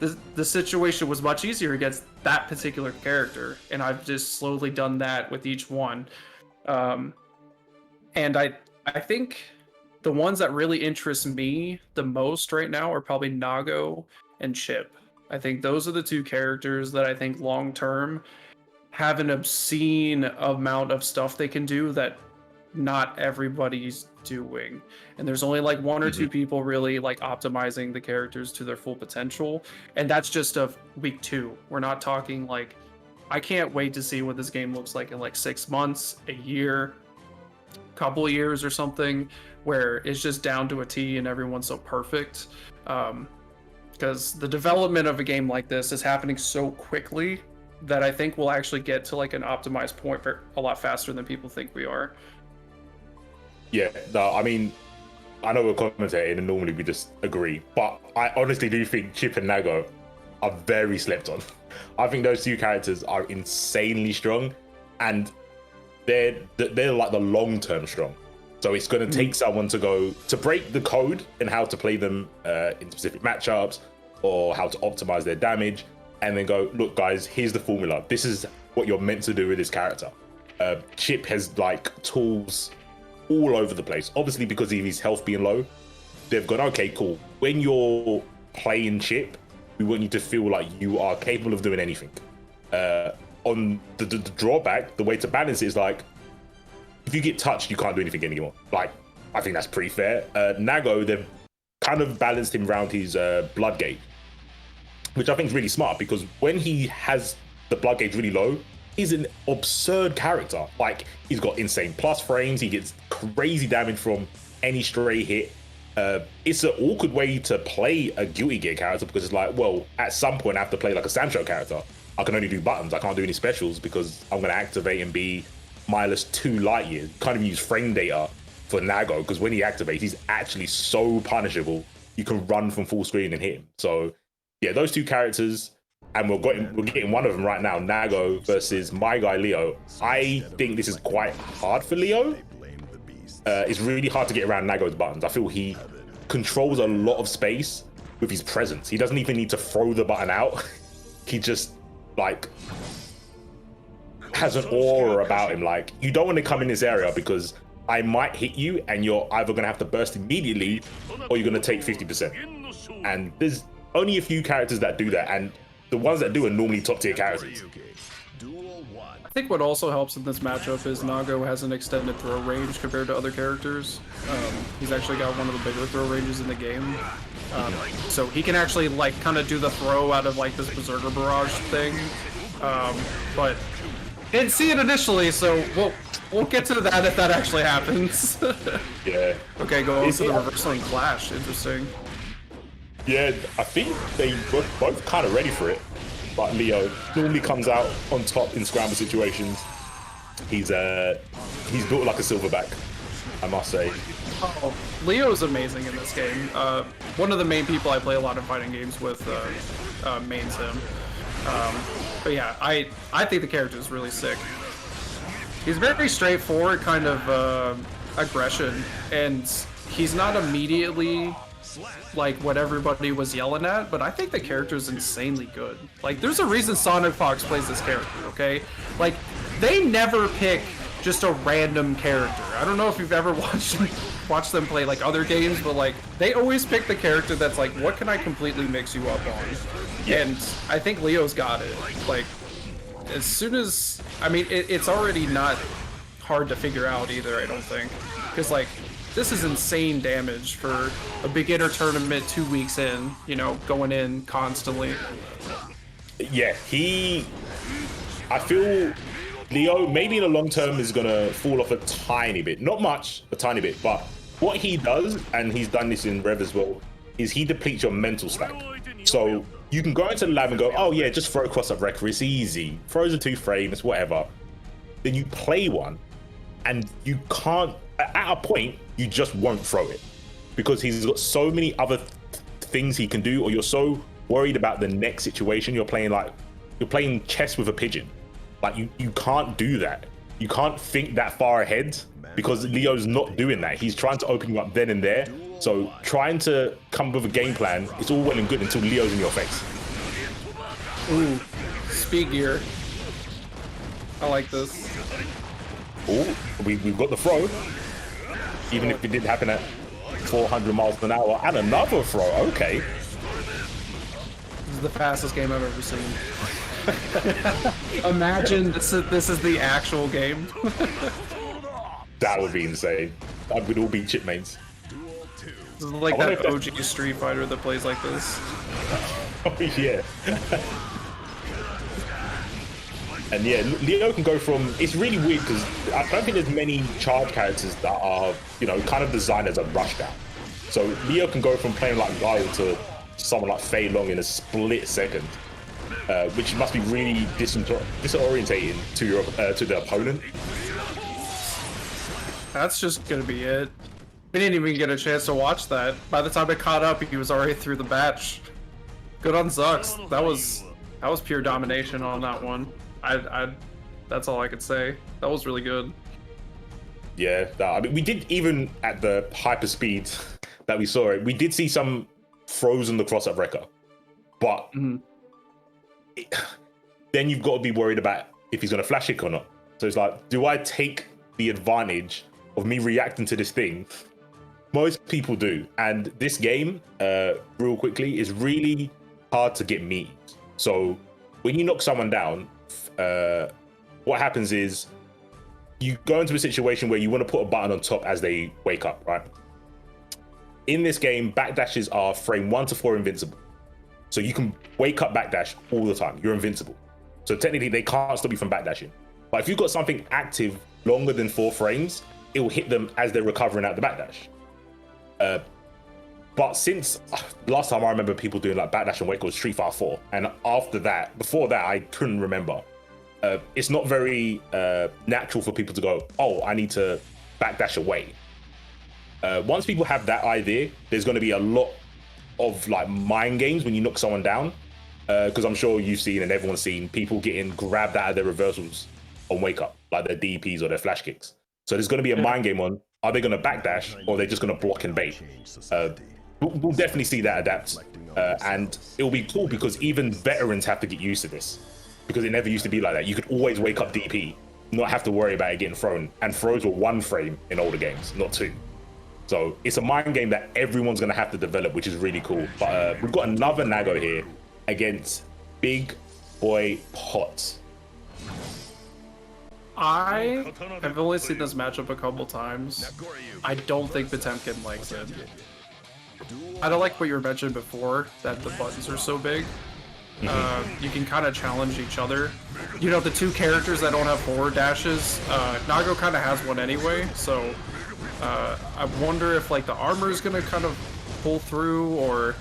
the situation was much easier against that particular character, and I've just slowly done that with each one. And I think the ones that really interest me the most right now are probably Nago and Chip. I think those are the two characters that I think long term have an obscene amount of stuff they can do that not everybody's doing. And there's only like one or two people really like optimizing the characters to their full potential. And that's just of week 2. We're not talking like, I can't wait to see what this game looks like in like 6 months, a year, couple of years or something, where it's just down to a T and everyone's so perfect. Because the development of a game like this is happening so quickly that I think we'll actually get to like an optimized point a lot faster than people think we are. Yeah, no, I mean, I know we're commentating and normally we just agree, but I honestly do think Chip and Nago are very slept on. I think those two characters are insanely strong, and they're like the long-term strong. So it's going to take someone to break the code and how to play them in specific matchups or how to optimize their damage, and then go, look guys, here's the formula. This is what you're meant to do with this character. Chip has like tools all over the place. Obviously, because of his health being low, they've gone, okay, cool. When you're playing Chip, we want you to feel like you are capable of doing anything. On the drawback, the way to balance it is like, if you get touched, you can't do anything anymore. Like, I think that's pretty fair. Nago, they've kind of balanced him around his blood gauge, which I think is really smart, because when he has the blood gauge really low, he's an absurd character. Like, he's got insane plus frames, he gets crazy damage from any stray hit, it's an awkward way to play a Guilty Gear character because it's like, well, at some point I have to play like a Sancho character. I can only do buttons. I can't do any specials because I'm going to activate and be -2 light years. Can't even use frame data for Nago because when he activates, he's actually so punishable. You can run from full screen and hit him. So yeah, those two characters, and we're getting one of them right now, Nago versus my guy Leo. I think this is quite hard for Leo. It's really hard to get around Nago's buttons. I feel he controls a lot of space with his presence. He doesn't even need to throw the button out. He just like has an aura about him. Like, you don't want to come in this area because I might hit you and you're either going to have to burst immediately or you're going to take 50%. And there's only a few characters that do that, and the ones that do are normally top tier characters. I think what also helps in this matchup is Nago has an extended throw range compared to other characters. He's actually got one of the bigger throw ranges in the game. So he can actually like kind of do the throw out of like this Berserker Barrage thing. But didn't see it initially, so we'll get to that if that actually happens. Yeah. Okay, go on to the reversal and clash. Interesting. Yeah, I think they were both kind of ready for it. But Leo normally comes out on top in scramble situations. He's built like a silverback, I must say. Oh, Leo's amazing in this game. One of the main people I play a lot of fighting games with mains him. But yeah, I think the character is really sick. He's very straightforward kind of aggression, and he's not immediately like what everybody was yelling at, but I think the character is insanely good. Like, there's a reason Sonic Fox plays this character, okay? Like, they never pick just a random character. I don't know if you've ever watched them play like other games, but like they always pick the character that's like, what can I completely mix you up on? Yeah. And I think Leo's got it. Like, as soon as, I mean, it's already not hard to figure out either, I don't think, because like, this is insane damage for a beginner tournament 2 weeks in, you know, going in constantly. Yeah, I feel Leo maybe in the long term is gonna fall off a tiny bit. Not much, a tiny bit, but what he does, and he's done this in Rev as well, is he depletes your mental stack. So you can go into the lab and go, oh yeah, just throw a cross-up wrecker, it's easy. Throws a 2 frames, whatever. Then you play one, and you can't, at a point, you just won't throw it because he's got so many other things he can do, or you're so worried about the next situation. You're playing chess with a pigeon. Like, you can't do that. You can't think that far ahead because Leo's not doing that. He's trying to open you up then and there. So trying to come up with a game plan, it's all well and good until Leo's in your face. Ooh, speed gear. I like this. Oh, we've got the throw. Even if it did happen at 400 miles an hour, and another throw. Okay. This is the fastest game I've ever seen. Imagine this is the actual game. That would be insane. That would all be chip mains. This is like that OG Street Fighter that plays like this. Oh yeah. And yeah, Leo can go from, it's really weird because I don't think there's many charge characters that are, you know, kind of designed as a rushdown. So Leo can go from playing like Guile to someone like Fei Long in a split second, which must be really disorientating to the opponent. That's just gonna be it. We didn't even get a chance to watch that. By the time it caught up, he was already through the batch. Good on Zux. That was pure domination on that one. That's all I could say. That was really good. Yeah, I mean, we did, even at the hyper speed that we saw it, we did see some throws on the cross-up wrecker, but then you've got to be worried about if he's going to flash kick or not. So it's like, do I take the advantage of me reacting to this thing? Most people do, and this game, real quickly, is really hard to get memes. So when you knock someone down, what happens is you go into a situation where you want to put a button on top as they wake up, right? In this game, backdashes are frame 1 to 4 invincible. So you can wake up backdash all the time. You're invincible. So technically they can't stop you from backdashing. But if you've got something active longer than 4 frames, it will hit them as they're recovering out the backdash. But since last time I remember people doing like backdash and wake was Street Fighter 4, and after that, before that, I couldn't remember. It's not very natural for people to go, oh, I need to backdash away. Once people have that idea, there's going to be a lot of like mind games when you knock someone down. Because I'm sure you've seen and everyone's seen people getting grabbed out of their reversals on wake up, like their DPs or their flash kicks. So there's going to be a mind game on, are they going to backdash or are they just going to block and bait? We'll definitely see that adapt. And it'll be cool because even veterans have to get used to this. Because it never used to be like that. You could always wake up DP, not have to worry about it getting thrown. And throws were 1 frame in older games, not 2. So it's a mind game that everyone's going to have to develop, which is really cool. But we've got another Nago here against Big Boy Pot. I have only seen this matchup a couple times. I don't think Potemkin likes it. I don't like what you were mentioning before, that the buttons are so big. You can kind of challenge each other. You know, the 2 characters that don't have forward dashes, Nago kind of has one anyway, so I wonder if like the armor is going to kind of pull through, or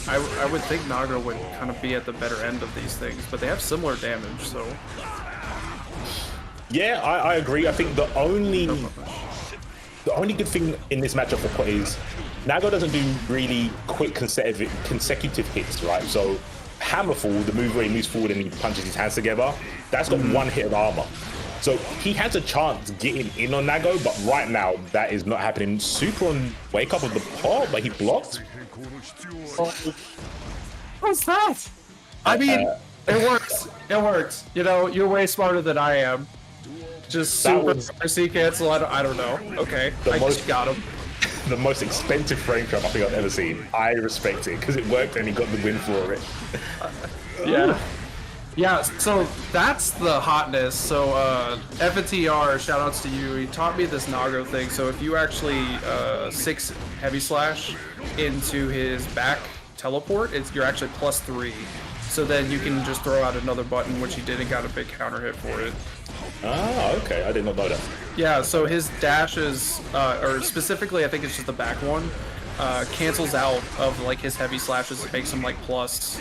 I would think Nago would kind of be at the better end of these things, but they have similar damage, so... Yeah, I agree. I think the only good thing in this matchup for Pot is Nago doesn't do really quick consecutive hits, right? So Hammerfall, the move where he moves forward and he punches his hands together, that's got 1 hit of armor. So he has a chance getting in on Nago, but right now that is not happening. Super on wake up of the Pot, but he blocked. What's that? I mean, it works. It works. You know, you're way smarter than I am. Just super RC cancel. I don't know. Okay, I just got him. The most expensive frame trap I think I've ever seen. I respect it because it worked and he got the win for it. Yeah. Yeah, so that's the hotness. So FNTR, shout outs to you. He taught me this Nago thing. So if you actually 6 heavy slash into his back teleport, you're actually +3. So then you can just throw out another button, which he did and got a big counter hit for it. Ah, okay. I did not know that. Yeah, so his dashes, or specifically I think it's just the back one, cancels out of like his heavy slashes. It makes him like plus,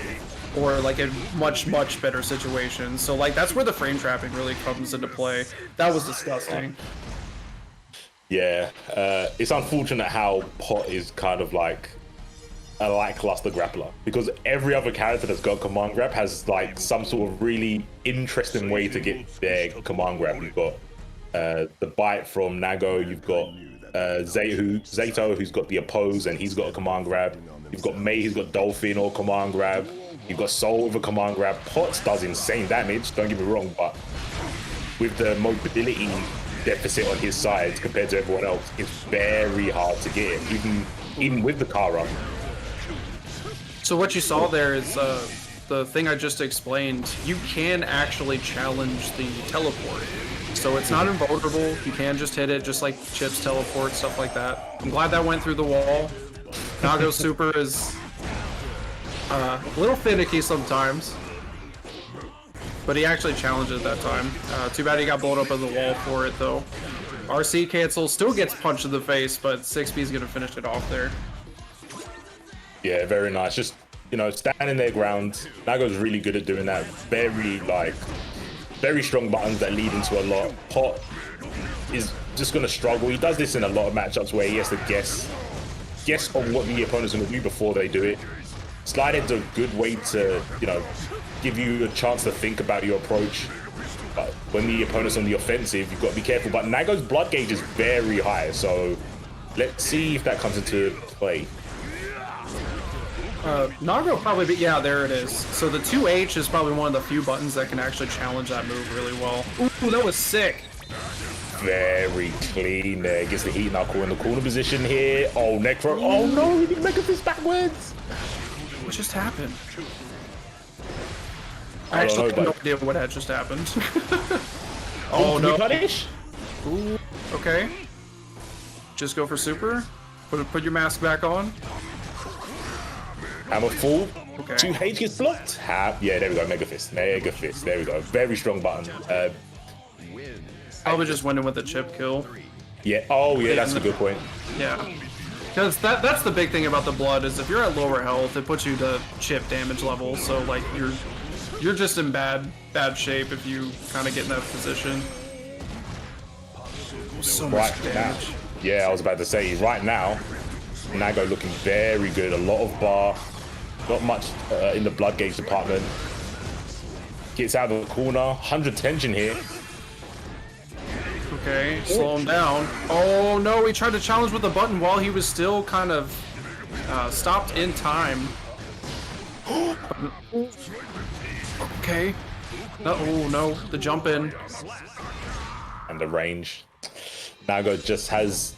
or like a much better situation. So like that's where the frame trapping really comes into play. That was disgusting. Yeah, it's unfortunate how Pot is kind of like a lackluster grappler, because every other character that's got command grab has like some sort of really interesting way to get their command grab. You've got the bite from Nago, you've got Zato who's got the oppose and he's got a command grab, you've got May who's got Dolphin or command grab, you've got Soul with a command grab. Potts does insane damage, don't get me wrong, but with the mobility deficit on his side compared to everyone else, it's very hard to get him, even with the car run. So what you saw there is the thing I just explained. You can actually challenge the teleport. So it's not invulnerable. You can just hit it, just like Chip's teleport, stuff like that. I'm glad that went through the wall. Nago's super is a little finicky sometimes, but he actually challenged it that time. Too bad he got blown up on the wall for it, though. RC cancel, still gets punched in the face, but 6B is going to finish it off there. Yeah, very nice. Just, you know, standing their ground. Nago's really good at doing that. Very strong buttons that lead into a lot. Pot is just going to struggle. He does this in a lot of matchups where he has to guess on what the opponent's going to do before they do it. Slide is a good way to, you know, give you a chance to think about your approach. But when the opponent's on the offensive, you've got to be careful. But Nago's blood gauge is very high, so let's see if that comes into play. Nago probably, yeah, there it is. So the 2H is probably one of the few buttons that can actually challenge that move really well. Ooh, that was sick. Very clean there. Gets the heat knuckle in the corner position here. Oh, Necro. Oh no, he didn't make a fist backwards. What just happened? I actually have no idea what had just happened. Oh no. Punish? Ooh, okay. Just go for super. Put your mask back on. I'm a fool. Okay. 2H gets blocked. Yeah, there we go. Mega fist. Mega fist. There we go. Very strong button. Probably just winning with a chip kill. Yeah. Oh, yeah. That's a good point. Yeah. Because that's the big thing about the blood is if you're at lower health, it puts you to chip damage level. So like you're just in bad shape if you kind of get in that position. So much damage. Now, yeah, I was about to say right now, Nago looking very good. A lot of bar, not much in the blood gauge department. Gets out of the corner, 100 tension here. Okay, slow him down. Oh no, he tried to challenge with the button while he was still kind of stopped in time. Okay. Oh no, the jump in. And the range. Nago just has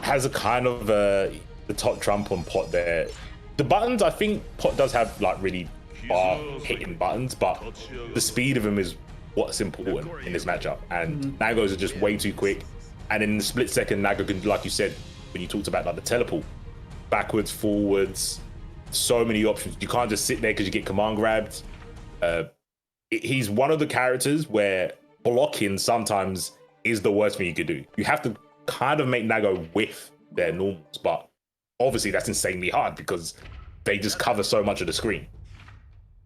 a kind of the top trump on Pot there. The buttons, I think Pot does have like really bar hitting buttons, but the speed of him is what's important in this matchup. And Nago's are just way too quick. And in the split second, Nago can, like you said, when you talked about like the teleport, backwards, forwards, so many options. You can't just sit there because you get command grabbed. He's one of the characters where blocking sometimes is the worst thing you could do. You have to kind of make Nago whiff their normals, but obviously that's insanely hard because they just cover so much of the screen.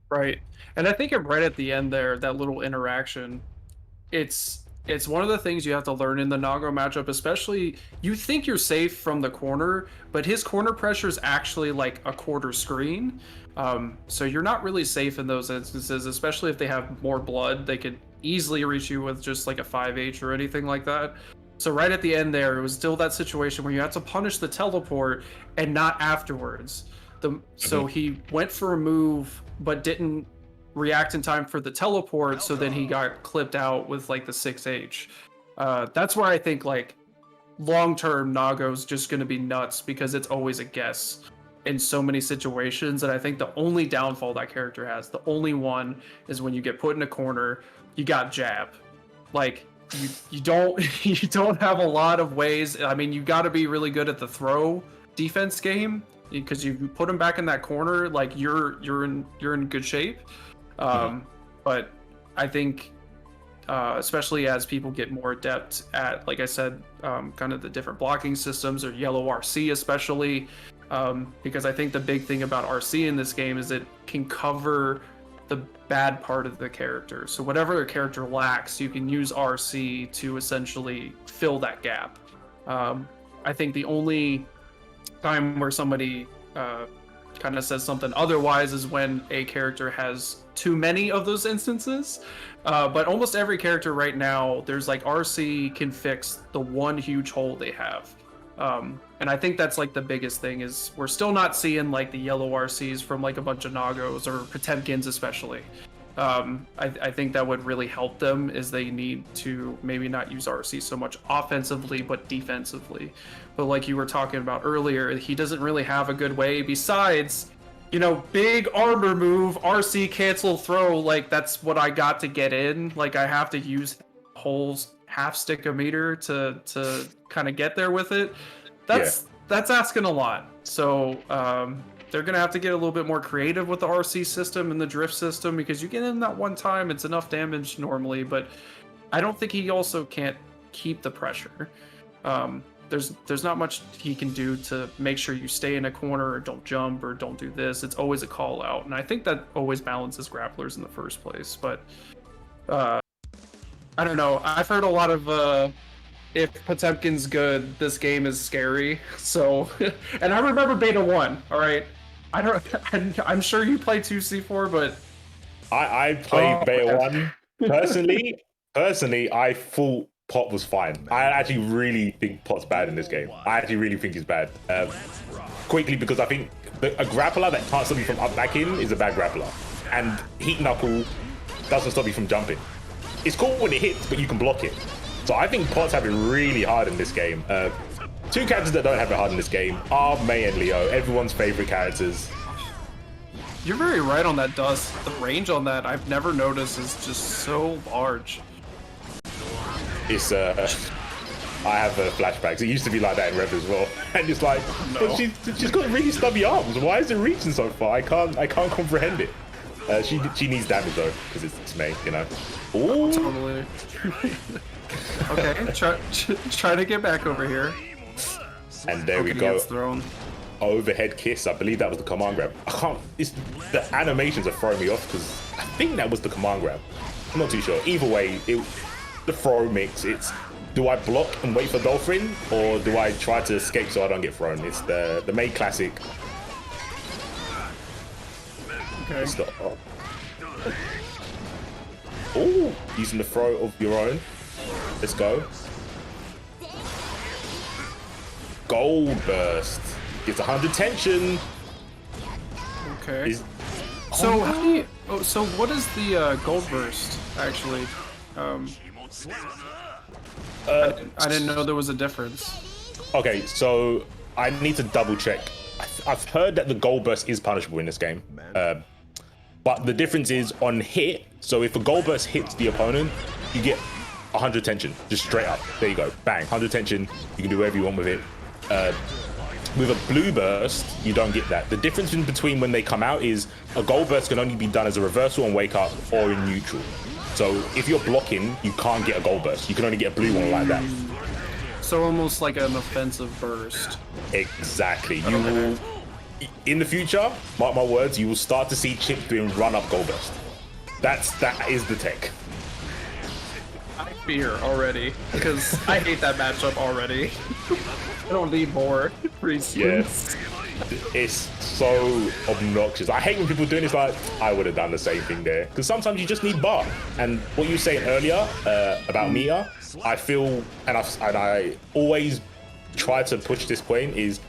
Right. And I think right at the end there, that little interaction, it's one of the things you have to learn in the Nago matchup, especially you think you're safe from the corner, but his corner pressure is actually like a quarter screen. So you're not really safe in those instances, especially if they have more blood. They could easily reach you with just like a 5H or anything like that. So right at the end there, it was still that situation where you had to punish the teleport and not afterwards. So he went for a move, but didn't react in time for the teleport, so then he got clipped out with like the 6H. That's where I think like long-term Nago's just going to be nuts because it's always a guess in so many situations. And I think the only downfall that character has, the only one, is when you get put in a corner, you got jab. Like you don't have a lot of ways. I mean, you got to be really good at the throw defense game because you put him back in that corner, like you're in good shape. But I think especially as people get more adept at, like I said, kind of the different blocking systems or yellow RC especially, because I think the big thing about RC in this game is it can cover the bad part of the character. So whatever the character lacks, you can use RC to essentially fill that gap. I think the only time where somebody kind of says something otherwise is when a character has too many of those instances. But almost every character right now, there's like RC can fix the one huge hole they have. And I think that's like the biggest thing is we're still not seeing like the yellow RCs from like a bunch of Nagos or Potemkins especially. I think that would really help them is they need to maybe not use RC so much offensively, but defensively. But like you were talking about earlier, he doesn't really have a good way besides, you know, big armor move, RC cancel throw. Like that's what I got to get in. Like I have to use whole half stick a meter to kind of get there with it. That's asking a lot. So they're gonna have to get a little bit more creative with the RC system and the drift system because you get in that one time, it's enough damage normally. But I don't think he also can't keep the pressure. There's not much he can do to make sure you stay in a corner or don't jump or don't do this. It's always a call out, and I think that always balances grapplers in the first place. But I don't know. I've heard a lot of if Potemkin's good, this game is scary. So, and I remember Beta 1. All right, I'm sure you play 2C4, but I played Beta 1 personally. I thought Pot was fine. I actually really think Pot's bad in this game. I actually really think he's bad. Quickly, because I think a grappler that can't stop you from up back in is a bad grappler. And Heat Knuckle doesn't stop you from jumping. It's cool when it hits, but you can block it. So I think Pot's having really hard in this game. Two characters that don't have it hard in this game are Mei and Leo, everyone's favorite characters. You're very right on that, Dust. The range on that I've never noticed is just so large. It's I have flashbacks. It used to be like that in Rev as well, and it's like, but she's got really stubby arms. Why is it reaching so far? I can't comprehend it. She needs damage though, because it's Mei, you know. Ooh. Totally. Okay, try to get back over here. And there we He go. gets thrown. Overhead kiss. I believe that was the command grab. I can't. The animations are throwing me off because I think that was the command grab. I'm not too sure. Either way, the throw mix. It's, do I block and wait for Dolphin, or do I try to escape so I don't get thrown? It's the main classic. Okay. Oh, using the throw of your own. Let's go. Gold burst. Gets 100 tension. Okay. So how do you? Oh, so what is the gold burst actually? I didn't know there was a difference. Okay, so I need to double check. I've heard that the gold burst is punishable in this game, but the difference is on hit. So if a gold burst hits the opponent, you get 100 tension, just straight up. There you go, bang, 100 tension. You can do whatever you want with it. With a blue burst, you don't get that. The difference in between when they come out is a gold burst can only be done as a reversal on wake up or in neutral. So if you're blocking, you can't get a gold burst. You can only get a blue one like that. So almost like an offensive burst. Exactly. You will, in the future, mark my words, you will start to see Chip doing run-up gold burst. That is the tech. I fear already because I hate that matchup already. I don't need more reasons. Yeah, it's so obnoxious. I hate when people doing this. Like, I would have done the same thing there, because sometimes you just need bar. And what you were saying earlier about meter, I feel, and I always try to push this point, is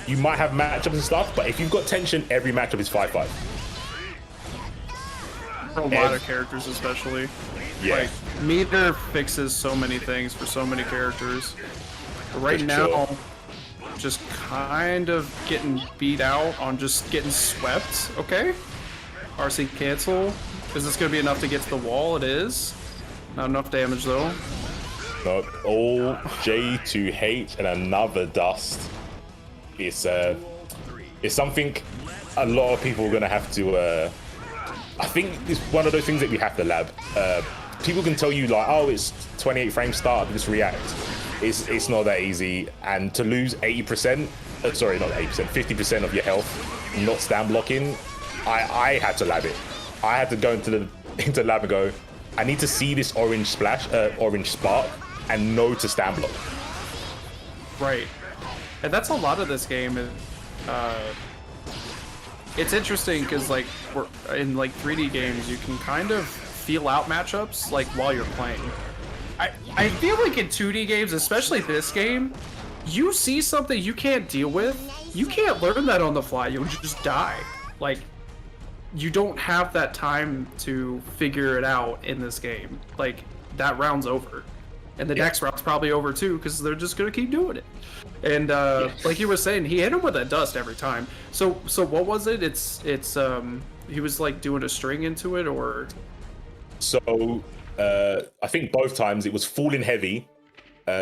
you might have matchups and stuff, but if you've got tension, every matchup is 5-5. For a lot of characters, especially. Yeah. Like, meter fixes so many things for so many characters. But right For now, sure. just kind of getting beat out on just getting swept. Okay. RC cancel. Is this going to be enough to get to the wall? It is. Not enough damage, though. No, all J2H and another dust. It's something a lot of people are going to have to... I think it's one of those things that you have to lab. People can tell you like, oh, it's 28 frames start, just react. It's not that easy, and to lose 80%, sorry, not 80%, 50% of your health, not stand blocking, I had to lab it. I had to go into lab and go, I need to see this orange splash, orange spark, and know to stand block. Right. And that's a lot of this game. It's interesting because like we're in like 3D games, you can kind of feel out matchups like while you're playing. I feel like in 2D games, especially this game, you see something you can't deal with, you can't learn that on the fly. You'll just die. Like, you don't have that time to figure it out in this game. Like, that round's over. And the next round's probably over too, because they're just gonna keep doing it. And like you were saying, he hit him with that dust every time. So what was it? It's he was like doing a string into it, or So I think both times it was falling heavy.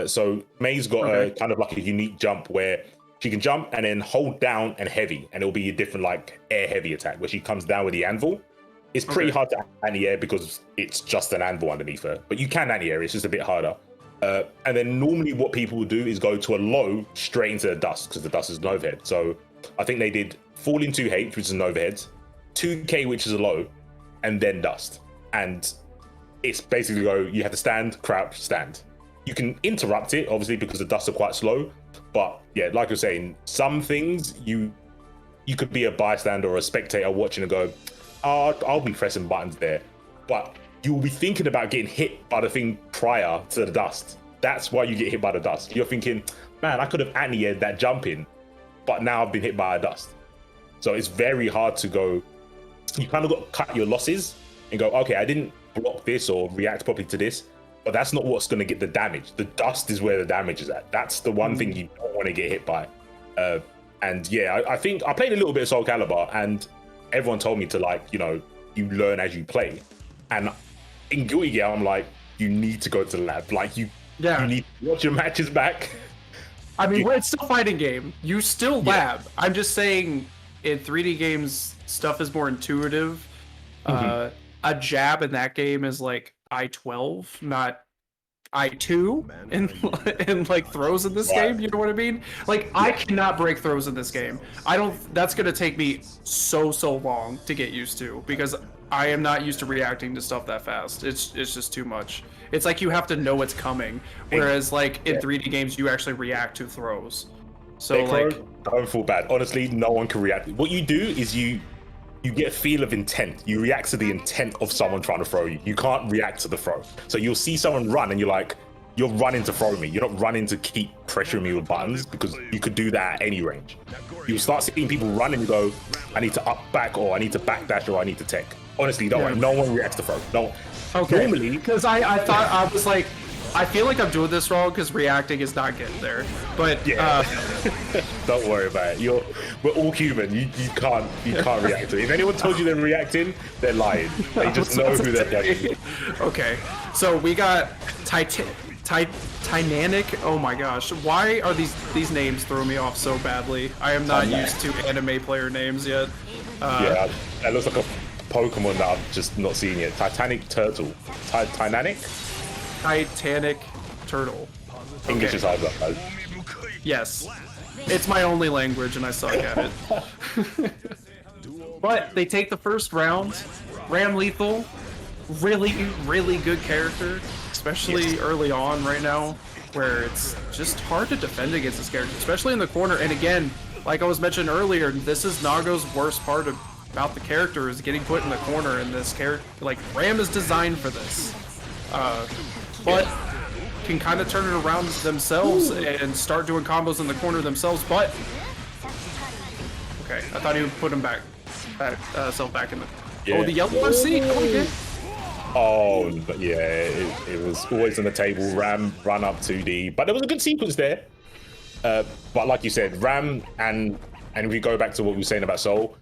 So May's got a kind of like a unique jump where she can jump and then hold down and heavy, and it'll be a different like air heavy attack where she comes down with the anvil. It's pretty hard to anti-air because it's just an anvil underneath her, but you can anti-air, it's just a bit harder. And then normally what people will do is go to a low straight into the dust, because the dust is an overhead. So I think they did falling 2H, which is an overhead, 2K, which is a low, and then dust. And it's basically you have to stand, crouch, stand. You can interrupt it, obviously, because the dusts are quite slow. But yeah, like you're saying, some things you could be a bystander or a spectator watching and go, oh, I'll be pressing buttons there. But you will be thinking about getting hit by the thing prior to the dust. That's why you get hit by the dust. You're thinking, man, I could have anti-aired that jump in, but now I've been hit by a dust. So it's very hard to go. You kind of got to cut your losses and go, okay, I didn't block this or react properly to this, but that's not what's going to get the damage. The dust is where the damage is at. That's the one thing you don't want to get hit by. And yeah, I think I played a little bit of Soul Calibur, and everyone told me to you learn as you play. And in Guilty Gear, I'm like, you need to go to the lab. Like you need to watch your matches back. I mean, it's still a fighting game. You still lab. I'm just saying, in 3D games, stuff is more intuitive. A jab in that game is like I-12, not I two in like throws in this Right. game. You know what I mean? Like I cannot break throws in this game. I don't. That's gonna take me so long to get used to because I am not used to reacting to stuff that fast. It's just too much. It's like you have to know it's coming. Whereas like in 3D games, you actually react to throws. So like, don't feel bad. Honestly, no one can react. What you do is you get a feel of intent. You react to the intent of someone trying to throw you. You can't react to the throw. So you'll see someone run and you're like, you're running to throw me. You're not running to keep pressuring me with buttons because you could do that at any range. You'll start seeing people run and you go, I need to up back or I need to backdash or I need to tech. Honestly, don't worry. No one reacts to throw. No one. okay. Normally, Because I thought I was like, I feel like I'm doing this wrong because reacting is not getting there. But yeah. Don't worry about it. We're all human. You can't react to it. If anyone told you they're reacting, they're lying. They just know who they're playing. Okay, so we got Titanic. Oh my gosh, why are these names throwing me off so badly? I am not used to anime player names yet. Yeah, that looks like a Pokemon that I'm just not seeing yet. Titanic Turtle. Titanic Turtle. English is hard enough, guys. Yes. It's my only language and I suck at it. But they take the first round. Ram Lethal, really good character, especially early on right now, where it's just hard to defend against this character, especially in the corner. And again, like I was mentioned earlier, this is Nago's worst part about the character is getting put in the corner. And this character, like Ram, is designed for this. But can kind of turn it around themselves and start doing combos in the corner themselves. But okay, I thought he would put him back in the. Yeah. Oh, the yellow FC. Come again. Oh, but yeah, it was always on the table. Ram run up 2D, but there was a good sequence there. But like you said, Ram and if we go back to what we were saying about Soul,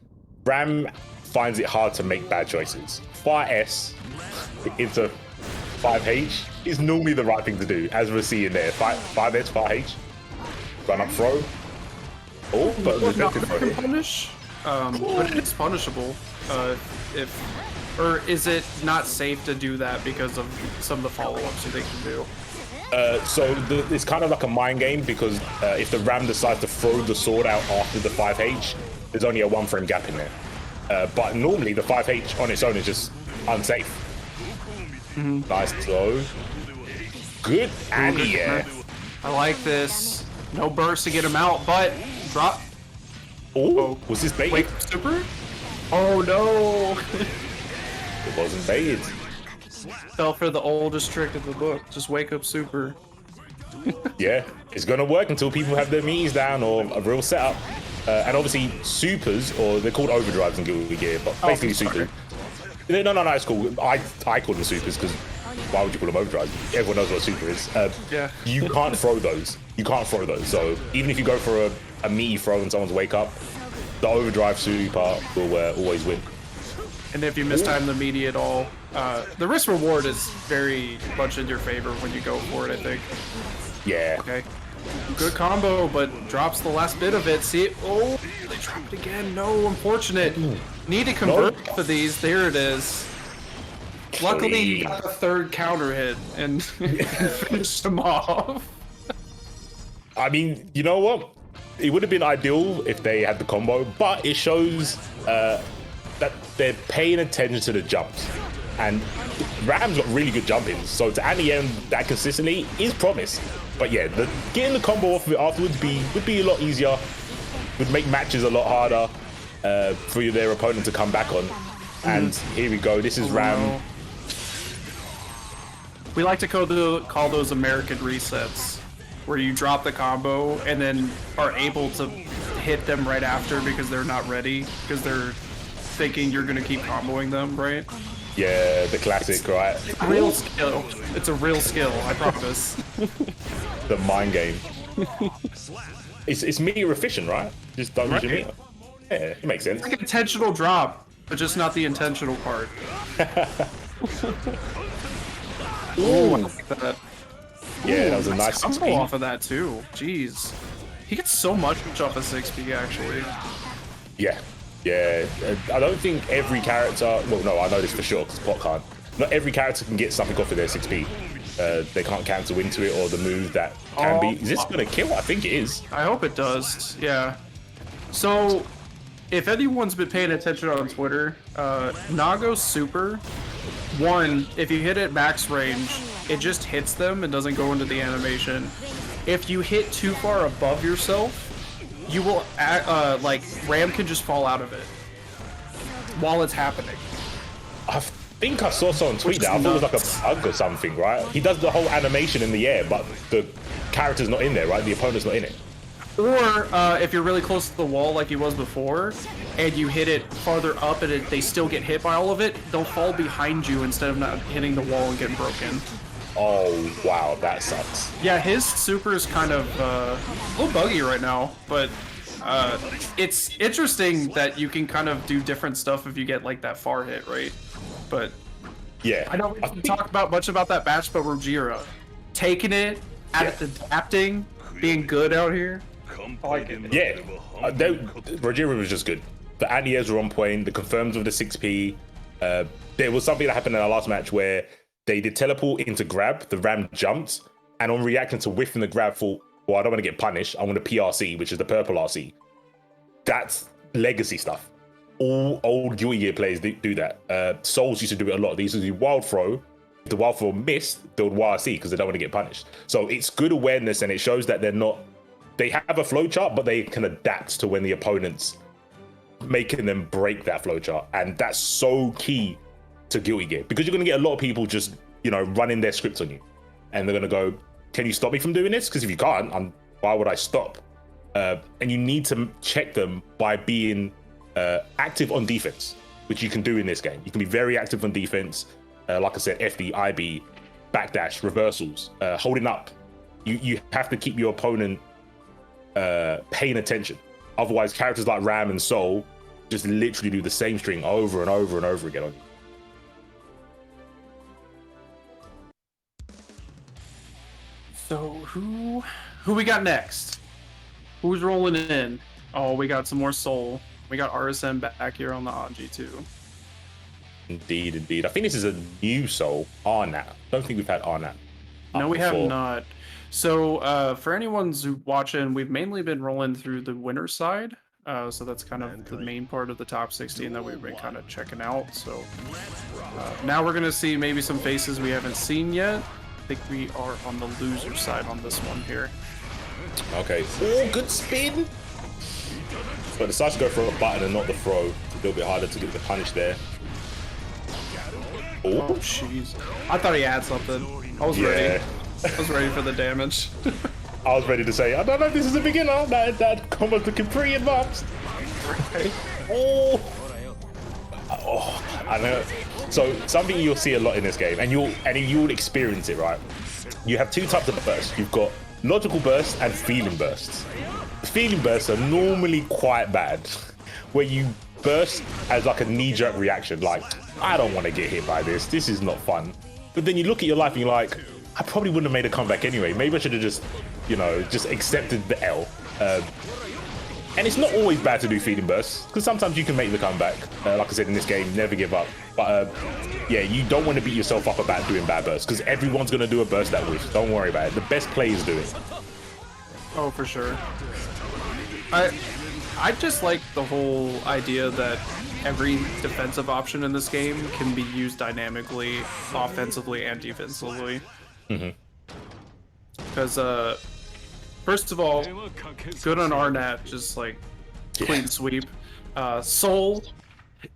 Ram finds it hard to make bad choices. Fire S into 5H is normally the right thing to do, as we're seeing there. 5S, 5H, run up throw. Oh, but punish. But it's punishable. Or is it not safe to do that because of some of the follow-ups you think you can do? It's kind of like a mind game because if the Ram decides to throw the sword out after the 5H, there's only a 1 frame gap in there. But normally the 5H on its own is just unsafe. Nice throw. Good yeah. I like this. No burst to get him out, but drop. Oh, was this baited? Wait, super? Oh no! It wasn't baited. Fell for the oldest trick of the book. Just wake up super. Yeah, it's gonna work until people have their meetings down or a real setup. And obviously supers, or they're called overdrives in Guilty Gear, but basically super. No, it's cool. I call them supers because why would you call them overdrives? Everyone knows what a super is. Yeah. You can't throw those. So even if you go for a meaty throw and someone's wake up, the overdrive super will always win. And if you mistime the meaty at all, the risk reward is very much in your favor when you go for it, I think. Yeah. Okay. Good combo, but drops the last bit of it. See it? Oh, they drop it again. No, unfortunate. Need to convert for these. There it is. Luckily, he got the third counter hit and finished him off. I mean, you know what? It would have been ideal if they had the combo, but it shows that they're paying attention to the jumps. And Ram's got really good jumping, so to anti-end that consistently is promise. But yeah, getting the combo off of it afterwards would be a lot easier, would make matches a lot harder for their opponent to come back on. And here we go, this is Ram. No. We like to call those American resets, where you drop the combo and then are able to hit them right after because they're not ready, because they're thinking you're going to keep comboing them, right? Yeah, the classic, right? It's a real skill. It's a real skill, I promise. The mind game. It's meter efficient, right? Just don't use your meter. Yeah, it makes sense. It's like an intentional drop, but just not the intentional part. Ooh, I like that. Yeah, that was a nice combo 6P. off of that too. Jeez, he gets so much off of 6P actually. Yeah. I don't think every character. Well, no, I know this for sure because Plot can't. Not every character can get something off of their 6P. they can't cancel into it, or the move that can be. Is this gonna kill? I think it is. I hope it does. Yeah. So, if anyone's been paying attention on Twitter, Nago's super. One, if you hit it max range, it just hits them and doesn't go into the animation. If you hit too far above yourself, you will like Ram can just fall out of it while it's happening. I think I saw someone tweet that. I thought it was like a bug or something, right? He does the whole animation in the air, but the character's not in there, right? The opponent's not in it. Or if you're really close to the wall like he was before, and you hit it farther up and they still get hit by all of it, they'll fall behind you instead of not hitting the wall and getting broken. Oh, wow, that sucks. Yeah, his super is kind of a little buggy right now, but it's interesting that you can kind of do different stuff if you get like that far hit, right? But yeah, I don't really talk about much about that match, but Rojira taking it, adapting, being good out here. I like it. Yeah, Rojira was just good. The anti-airs were on point. The confirms with the 6P. There was something that happened in our last match where they did teleport into grab. The Ram jumped, and on reacting to whiffing the grab, thought, well, I don't want to get punished. I want a PRC, which is the purple RC. That's legacy stuff. All old Guilty Gear players do that. Souls used to do it a lot. They used to do wild throw. If the wild throw missed, they would YRC because they don't want to get punished. So it's good awareness, and it shows that they have a flowchart, but they can adapt to when the opponent's making them break that flowchart. And that's so key to Guilty Gear, because you're going to get a lot of people just, running their scripts on you. And they're going to go, can you stop me from doing this? Because if you can't, why would I stop? And you need to check them by being active on defense, which you can do in this game. You can be very active on defense. Like I said, FD, IB, backdash, reversals, holding up. You have to keep your opponent paying attention. Otherwise, characters like Ram and Soul just literally do the same string over and over and over again on you. So who we got next? Who's rolling in? Oh, we got some more Soul. We got RSM back here on the Aji too. Indeed. I think this is a new Soul, Arnat. Don't think we've had Arnat. No, we have not. So for anyone who's watching, we've mainly been rolling through the winner side. So that's kind of the main part of the top 16 that we've been kind of checking out. So now we're going to see maybe some faces we haven't seen yet. I think we are on the loser side on this one here. Okay. Oh, good spin. But decides to go for a button and not the throw. It's a little bit harder to get the punish there. Oh, jeez. I thought he had something. I was ready. I was ready for the damage. I was ready to say, I don't know if this is a beginner. That combo's looking pretty advanced. Right. Oh, I know. So something you'll see a lot in this game, and you'll experience it, right? You have two types of bursts. You've got logical bursts and feeling bursts. Feeling bursts are normally quite bad, where you burst as like a knee-jerk reaction, like, I don't want to get hit by this. This is not fun. But then you look at your life and you're like, I probably wouldn't have made a comeback anyway. Maybe I should have just accepted the L. And it's not always bad to do feeding bursts, because sometimes you can make the comeback. Like I said in this game, never give up. But yeah, you don't want to beat yourself up about doing bad bursts, because everyone's going to do a burst that whiffs. Don't worry about it. The best players do it. Oh, for sure. I just like the whole idea that every defensive option in this game can be used dynamically, offensively and defensively. Because, first of all, good on Arnat, just like clean sweep. Soul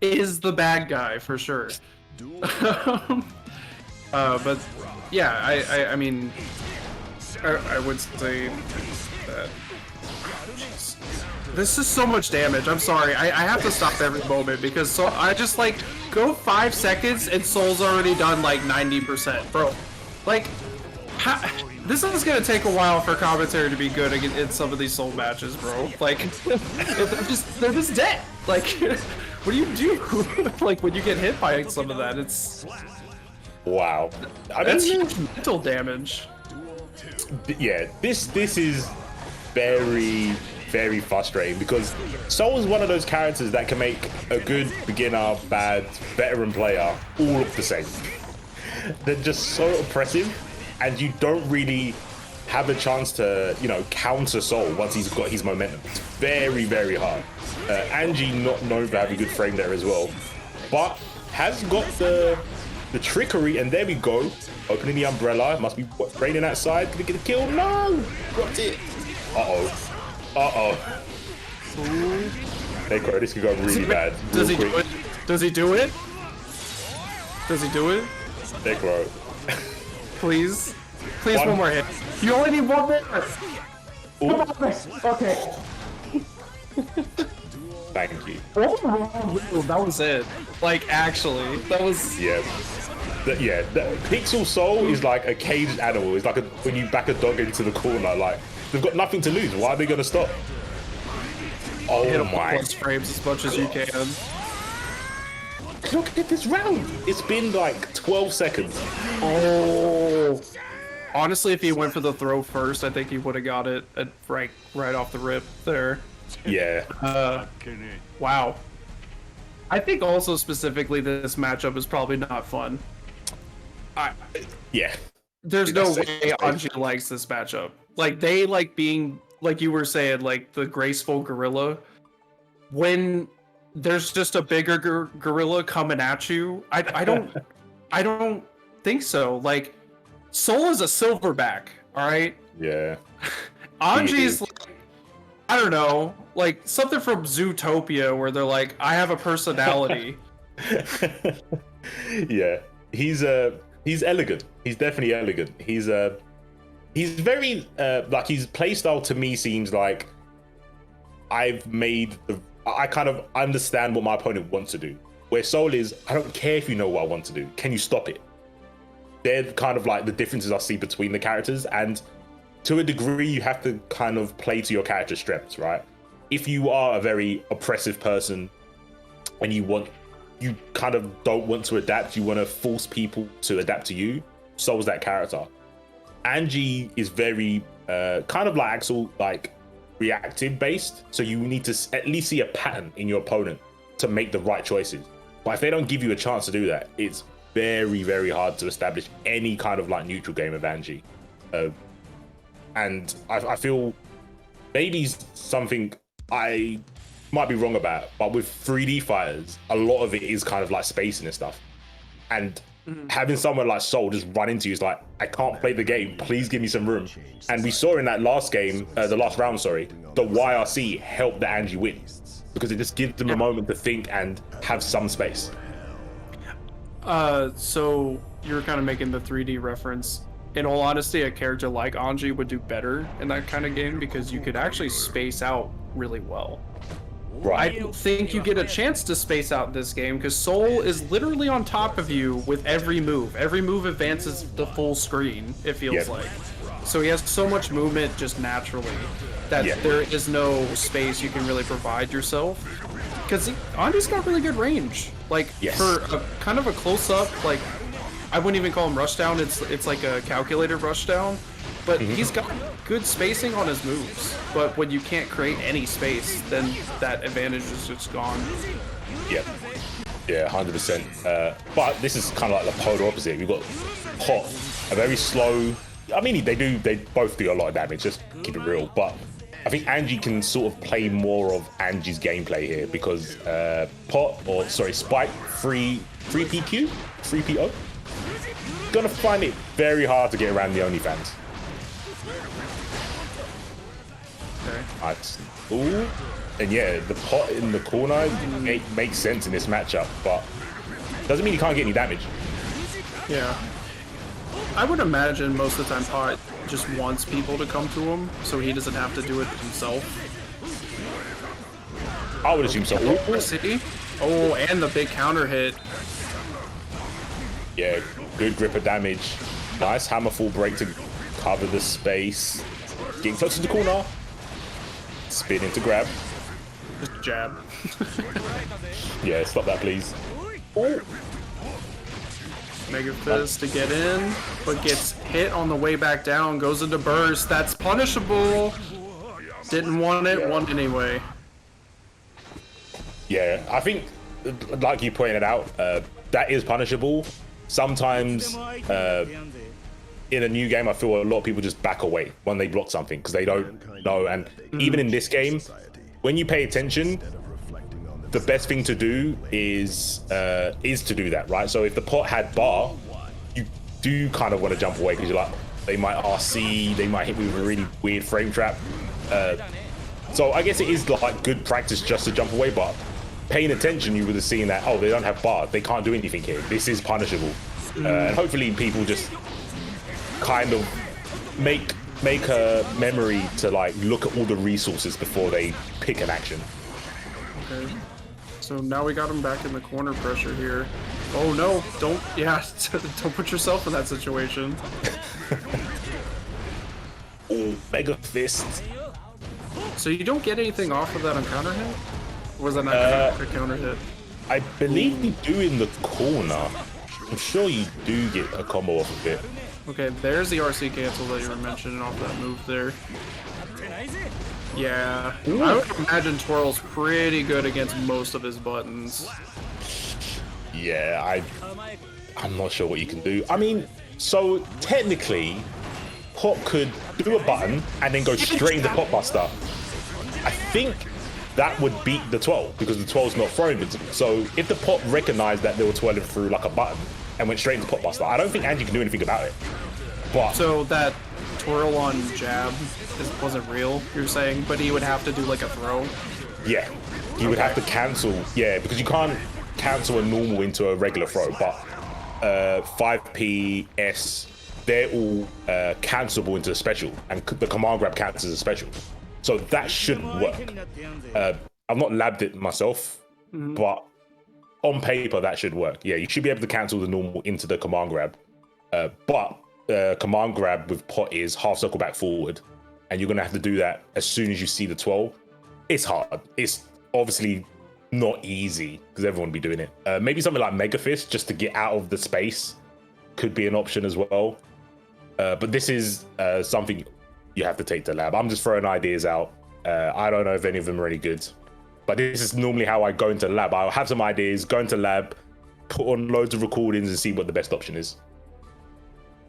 is the bad guy for sure. But yeah, I mean, I would say that. This is so much damage. I'm sorry. I have to stop every moment because I just like go 5 seconds and Soul's already done like 90%, bro. Like, this is gonna take a while for commentary to be good in some of these Soul matches, bro. Like, they're just dead. Like, what do you do? Like when you get hit by some of that, it's wow. That's huge mental damage. Yeah, this is very frustrating, because Soul is one of those characters that can make a good beginner, bad, veteran player all look the same. They're just so oppressive, and you don't really have a chance to, you know, counter Soul once he's got his momentum. It's very, very hard. Angie not known for having a good frame there as well, but has got the trickery, and there we go. Opening the umbrella, must be raining that side. Gonna get a kill? No! Got it. Uh-oh. Necro, this could go really bad. Does he do it? Does he do it? Does he do it? Necro. Please. Please, one more hit. You only need one more. Okay. Thank you. That was it. Like, actually, that was... Yeah. The Pixel Soul is like a caged animal. It's like when you back a dog into the corner, like, they've got nothing to lose. Why are they going to stop? Oh hit my. Plus frames as much as you can. Look at this round. It's been like 12 seconds. Oh. Honestly, if he went for the throw first, I think he would have got it right off the rip there. Yeah. Wow. I think also specifically this matchup is probably not fun. Yeah. There's no way Anji likes this matchup. Like, they like being, like you were saying, like the graceful gorilla. When there's just a bigger gorilla coming at you, I don't think so. Like, Soul is a silverback, all right? Yeah. Anji's like, I don't know, like something from Zootopia where they're like, I have a personality. Yeah. He's elegant. He's definitely elegant. He's very like, his playstyle to me seems like I kind of understand what my opponent wants to do. Where Soul is, I don't care if you know what I want to do. Can you stop it? They're kind of like the differences I see between the characters, and to a degree, you have to kind of play to your character's strengths, right? If you are a very oppressive person and you kind of don't want to adapt, you want to force people to adapt to you, Soul's that character. Angie is very kind of like Axel, like reactive based, so you need to at least see a pattern in your opponent to make the right choices. But if they don't give you a chance to do that, it's very, very hard to establish any kind of like neutral game of Angie. And I feel maybe something I might be wrong about, but with 3D fighters, a lot of it is kind of like spacing and stuff. And having someone like Soul just run into you is like, I can't play the game, please give me some room. And we saw in that last game, the last round, sorry, the YRC helped the Angie win, because it just gives them a moment to think and have some space. So you're kind of making the 3D reference. In all honesty, a character like Anji would do better in that kind of game because you could actually space out really well. Right. I don't think you get a chance to space out this game because Soul is literally on top of you with every move. Every move advances the full screen, it feels like. So he has so much movement just naturally that there is no space you can really provide yourself. Because Anji's got really good range. Like, for a kind of a close-up, like, I wouldn't even call him rushdown, it's like a calculated rushdown, but he's got good spacing on his moves. But when you can't create any space, then that advantage is just gone. Yeah, 100%. But this is kind of like the polar opposite. We've got Pot, a very slow, I mean, they both do a lot of damage, just keep it real, but I think Angie can sort of play more of Angie's gameplay here because Spike 3PQ? 3PO? Gonna find it very hard to get around the OnlyFans. Okay. Ooh. And yeah, the Pot in the corner makes sense in this matchup, but doesn't mean he can't get any damage. Yeah. I would imagine most of the time Pot just wants people to come to him, so he doesn't have to do it himself. I would assume so. Oh, and the big counter hit. Yeah, good grip of damage. Nice hammer full break to cover the space. Getting close to the corner. Spin into grab. Just jab. Yeah, stop that, please. Oh. Mega Fist to get in, but gets hit on the way back down, goes into burst. That's punishable. Didn't want it, won anyway. Yeah, I think, like you pointed out, that is punishable. Sometimes in a new game, I feel a lot of people just back away when they block something because they don't know. And even in this game, when you pay attention, the best thing to do is to do that, right? So if the pot had bar, you do kind of want to jump away because you're like, they might RC, they might hit me with a really weird frame trap. So I guess it is like good practice just to jump away, but paying attention, you would have seen that, oh, they don't have bar, they can't do anything here. This is punishable. And hopefully people just kind of make a memory to like look at all the resources before they pick an action. Okay. So now we got him back in the corner pressure here. Oh no, don't put yourself in that situation. Oh, Mega Fist. So you don't get anything off of that on counter hit? Or was that not a counter hit? I believe you do in the corner. I'm sure you do get a combo off of it. Okay, there's the RC cancel that you were mentioning off that move there. Yeah, I would imagine Twirl's pretty good against most of his buttons. Yeah, I'm not sure what you can do. I mean, so technically, Pop could do a button and then go straight into Pop Buster. I think that would beat the 12 because the 12's not throwing. So if the Pop recognized that they were twirling through like a button and went straight into Pop Buster, I don't think Angie can do anything about it. But so that twirl on jab wasn't real, you're saying, but he would have to do like a throw? Yeah, he would have to cancel. Yeah, because you can't cancel a normal into a regular throw, but 5P, S, they're all cancelable into a special, and the command grab counts as a special. So that should work. I've not labbed it myself, but on paper that should work. Yeah, you should be able to cancel the normal into the command grab, but command grab with pot is half circle back forward, and you're gonna have to do that as soon as you see the 12. It's hard. It's obviously not easy because everyone will be doing it. Maybe something like Mega Fist just to get out of the space could be an option as well. But this is something you have to take to lab. I'm just throwing ideas out. I don't know if any of them are any good, but this is normally how I go into lab. I'll have some ideas, go into lab, put on loads of recordings and see what the best option is.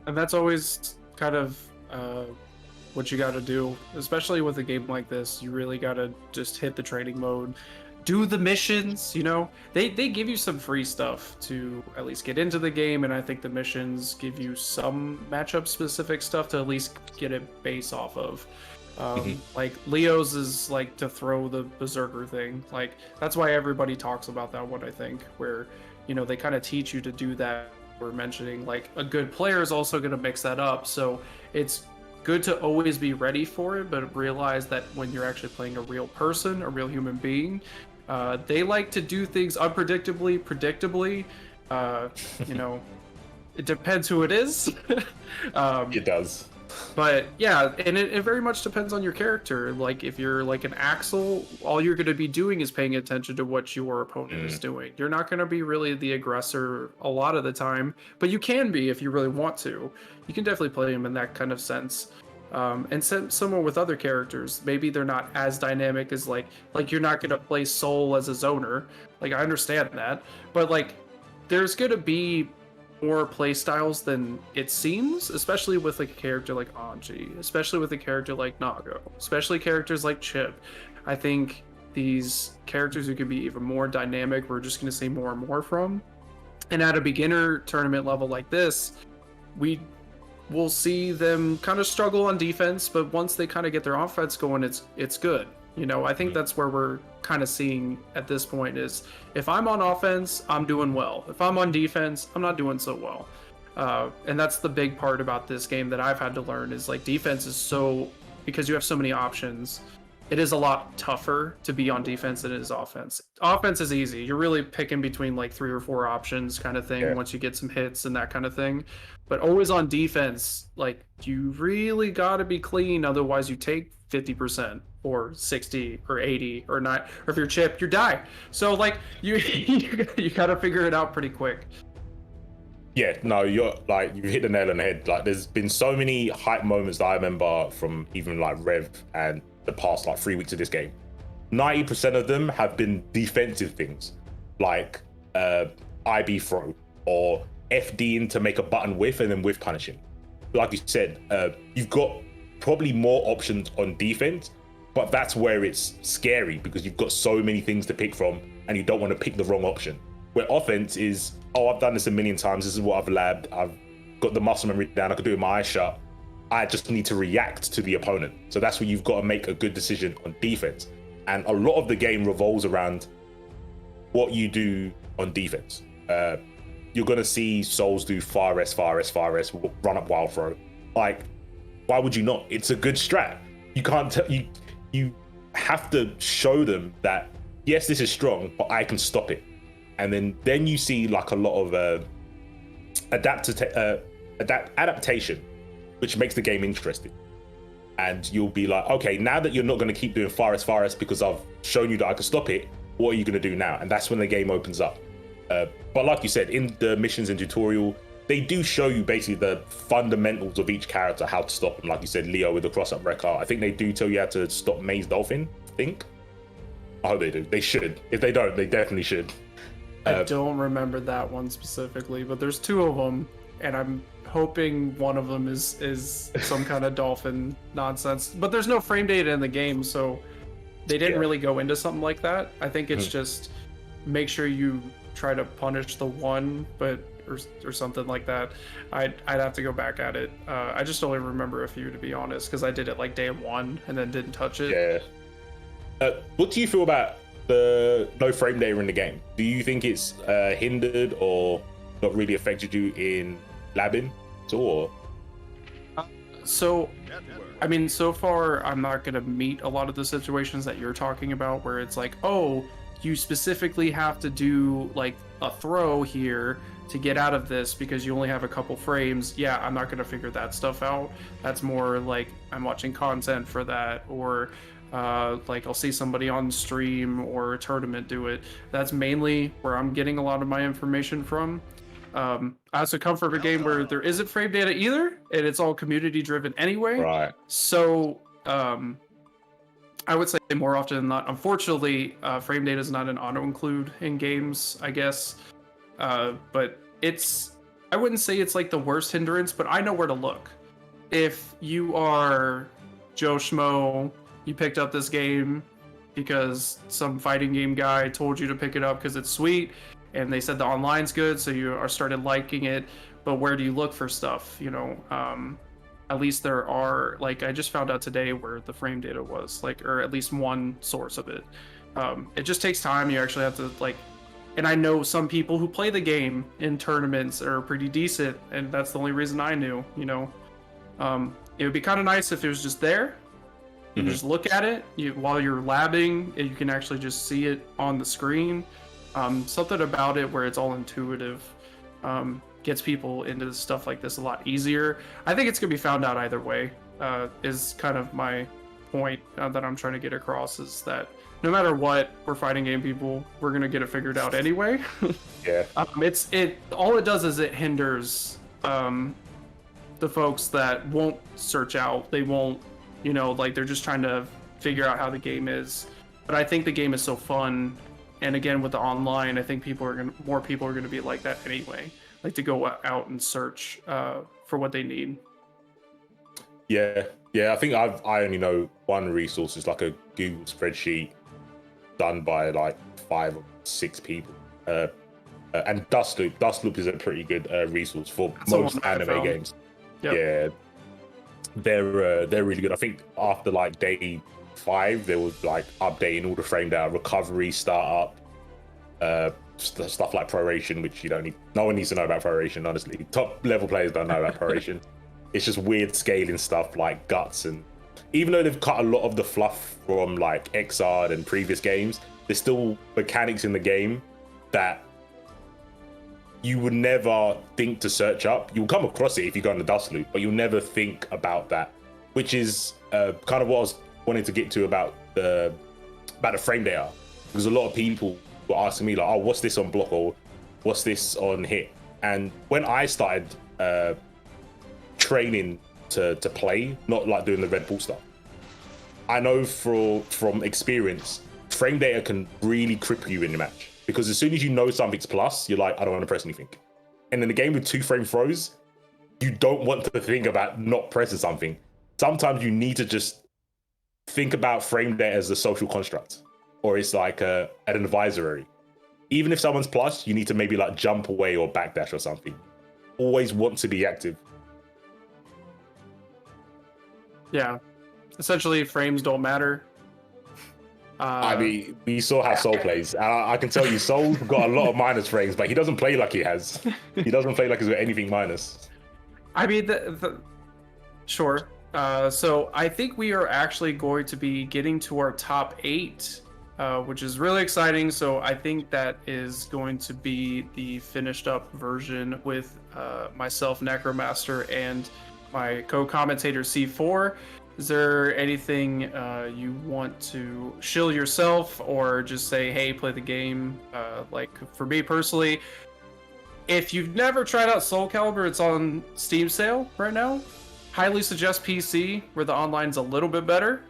And that's always kind of what you got to do, especially with a game like this. You really got to just hit the training mode, do the missions. You know, they give you some free stuff to at least get into the game, and I think the missions give you some matchup specific stuff to at least get a base off of. Like Leo's is like to throw the berserker thing. Like that's why everybody talks about that one, I think, where, you know, they kind of teach you to do that. We're mentioning like a good player is also going to mix that up, so it's good to always be ready for it, but realize that when you're actually playing a real person, a real human being, they like to do things predictably. You know, it depends who it is. It does. But yeah, and it very much depends on your character. Like if you're like an Axel, all you're going to be doing is paying attention to what your opponent is doing. You're not going to be really the aggressor a lot of the time, but you can be if you really want to. You can definitely play him in that kind of sense. And someone with other characters, maybe they're not as dynamic as like you're not going to play Soul as a zoner. Like I understand that, but like there's going to be more play styles than it seems, especially with like a character like Anji, especially with a character like Nago, especially characters like Chip. I think these characters who could be even more dynamic, we're just going to see more and more from. And at a beginner tournament level like this, we will see them kind of struggle on defense, but once they kind of get their offense going, it's good. You know, I think that's where we're kind of seeing at this point is if I'm on offense, I'm doing well. If I'm on defense, I'm not doing so well. And that's the big part about this game that I've had to learn is like defense is so, because you have so many options, it is a lot tougher to be on defense than it is offense. Offense is easy. You're really picking between like 3 or 4 options kind of thing once you get some hits and that kind of thing. But always on defense, like you really got to be clean. Otherwise you take 50% or 60 or 80 or not, or if you're Chip, you die. So like you got to figure it out pretty quick. Yeah, no, you're like, you hit the nail on the head. Like there's been so many hype moments that I remember from even like Rev and the past like 3 weeks of this game. 90% of them have been defensive things like IB throw or FD in to make a button whiff and then whiff punishing. like you said, you've got probably more options on defense, but that's where it's scary because you've got so many things to pick from and you don't want to pick the wrong option. Where offense is, oh, I've done this a million times. This is what I've labbed. I've got the muscle memory down. I can do it with my eyes shut. I just need to react to the opponent. So that's where you've got to make a good decision on defense. And a lot of the game revolves around what you do on defense. You're going to see Souls do far rest, run up wild throw. Like, why would you not? It's a good strat. You can't tell you have to show them that, yes, this is strong, but I can stop it. And then you see like a lot of adaptation, which makes the game interesting. And you'll be like, okay, now that you're not going to keep doing far rest because I've shown you that I can stop it, what are you going to do now? And that's when the game opens up. But like you said, in the missions and tutorial, they do show you basically the fundamentals of each character, how to stop them. Like you said, Leo with the cross-up wrecker. I think they do tell you how to stop Maze Dolphin, I think. I hope they do. They should. If they don't, they definitely should. I don't remember that one specifically, but there's two of them, and I'm hoping one of them is some kind of dolphin nonsense. But there's no frame data in the game, so they didn't really go into something like that. I think it's just make sure you try to punish the one, or something like that. I'd have to go back at it. I just only remember a few, to be honest, because I did it like day one and then didn't touch it. Yeah. What do you feel about the no frame data in the game? Do you think it's hindered or not really affected you in labbing at all? So, I mean, so far I'm not going to meet a lot of the situations that you're talking about where it's like, oh, you specifically have to do like a throw here to get out of this because you only have a couple frames. Yeah, I'm not going to figure that stuff out. That's more like I'm watching content for that, or like I'll see somebody on stream or a tournament do it. That's mainly where I'm getting a lot of my information from. I also come from a game where there isn't frame data either, and it's all community driven anyway. Right. So I would say more often than not, unfortunately, frame data is not an auto include in games, I guess. But I wouldn't say it's like the worst hindrance, but I know where to look. If you are Joe Schmo, you picked up this game because some fighting game guy told you to pick it up because it's sweet, and they said the online's good, so you started liking it. But where do you look for stuff? You know, at least there are, like, I just found out today where the frame data was, like, or at least one source of it. It just takes time. You actually have to, like, and I know some people who play the game in tournaments are pretty decent, and that's the only reason I knew, you know. It would be kind of nice if it was just there. You just look at it while you're labbing, you can actually just see it on the screen. Something about it where it's all intuitive gets people into stuff like this a lot easier. I think it's going to be found out either way, is kind of my point that I'm trying to get across, is that no matter what, we're fighting game people, we're going to get it figured out anyway. Yeah. All it does is it hinders the folks that won't search out. They won't, you know, like, they're just trying to figure out how the game is. But I think the game is so fun, and again with the online, I think more people are gonna be like that anyway, like to go out and search for what they need. Yeah, I think I only know one resource. It's like a Google spreadsheet done by like 5 or 6 people. And Dustloop is a pretty good resource for most anime games. Yep. Yeah, they're really good. I think after like day 5, they was like updating all the frame data, recovery, startup, stuff like proration, which no one needs to know about proration, honestly. Top level players don't know about proration. It's just weird scaling stuff like guts, and even though they've cut a lot of the fluff from like Xrd and previous games, there's still mechanics in the game that you would never think to search up. You'll come across it if you go on the Dust Loop, but you'll never think about that, which is kind of what I was wanting to get to about the frame data, because a lot of people were asking me like, oh, what's this on block, or what's this on hit? And when I started training to play, not like doing the Red Bull stuff, I know from experience, frame data can really cripple you in the match, because as soon as you know something's plus, you're like, I don't want to press anything. And in a game with 2 frame throws, you don't want to think about not pressing something. Sometimes you need to just think about frame rate as a social construct, or it's like an advisory. Even if someone's plus, you need to maybe like jump away or backdash or something. Always want to be active. Yeah, essentially frames don't matter. I mean, we saw how Soul plays. I can tell you, Soul's got a lot of minus frames, but he doesn't play like he has. He doesn't play like he's got anything minus. I mean, sure. So I think we are actually going to be getting to our top 8, which is really exciting. So I think that is going to be the finished up version with myself, Necromaster, and my co-commentator C4. Is there anything you want to shill yourself, or just say, hey, play the game? Like for me personally, if you've never tried out Soul Calibur, it's on Steam sale right now. Highly suggest PC, where the online's a little bit better.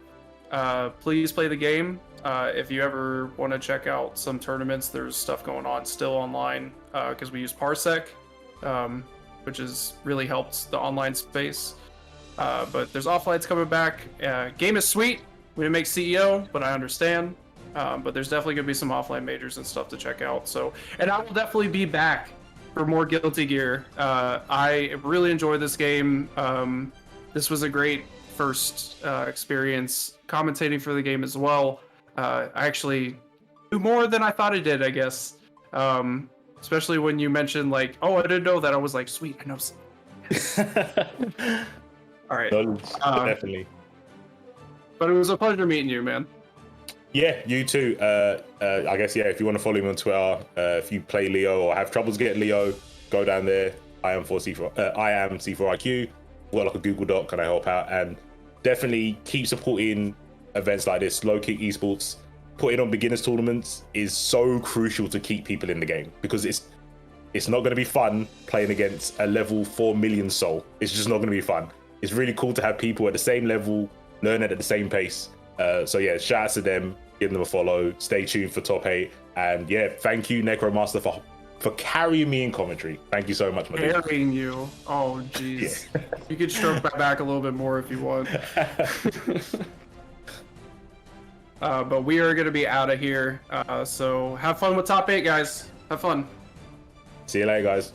Please play the game. If you ever want to check out some tournaments, there's stuff going on still online because we use Parsec, which has really helped the online space. But there's offlights coming back. Game is sweet. We didn't make CEO, but I understand. But there's definitely going to be some offline majors and stuff to check out. So, and I will definitely be back for more Guilty Gear. I really enjoyed this game. This was a great first experience commentating for the game as well. I actually do more than I thought I did, I guess. Especially when you mentioned like, oh, I didn't know that. I was like, sweet, I know. All right. Definitely. But it was a pleasure meeting you, man. Yeah, you too. I guess, yeah, if you want to follow me on Twitter, if you play Leo or have troubles getting Leo, go down there. I am C4IQ. Well, like a Google Doc, can I help out? And definitely keep supporting events like this. Kick Esports, putting on beginners tournaments is so crucial to keep people in the game, because it's not going to be fun playing against a level 4 million soul. It's just not going to be fun. It's really cool to have people at the same level, learning at the same pace. So yeah, shout out to them, give them a follow, stay tuned for top 8. And yeah, thank you, Necromaster, for carrying me in commentary. Thank you so much, my dude. Carrying you. Oh, jeez. Yeah. You could stroke my back a little bit more if you want. But we are going to be out of here. So have fun with top 8, guys. Have fun. See you later, guys.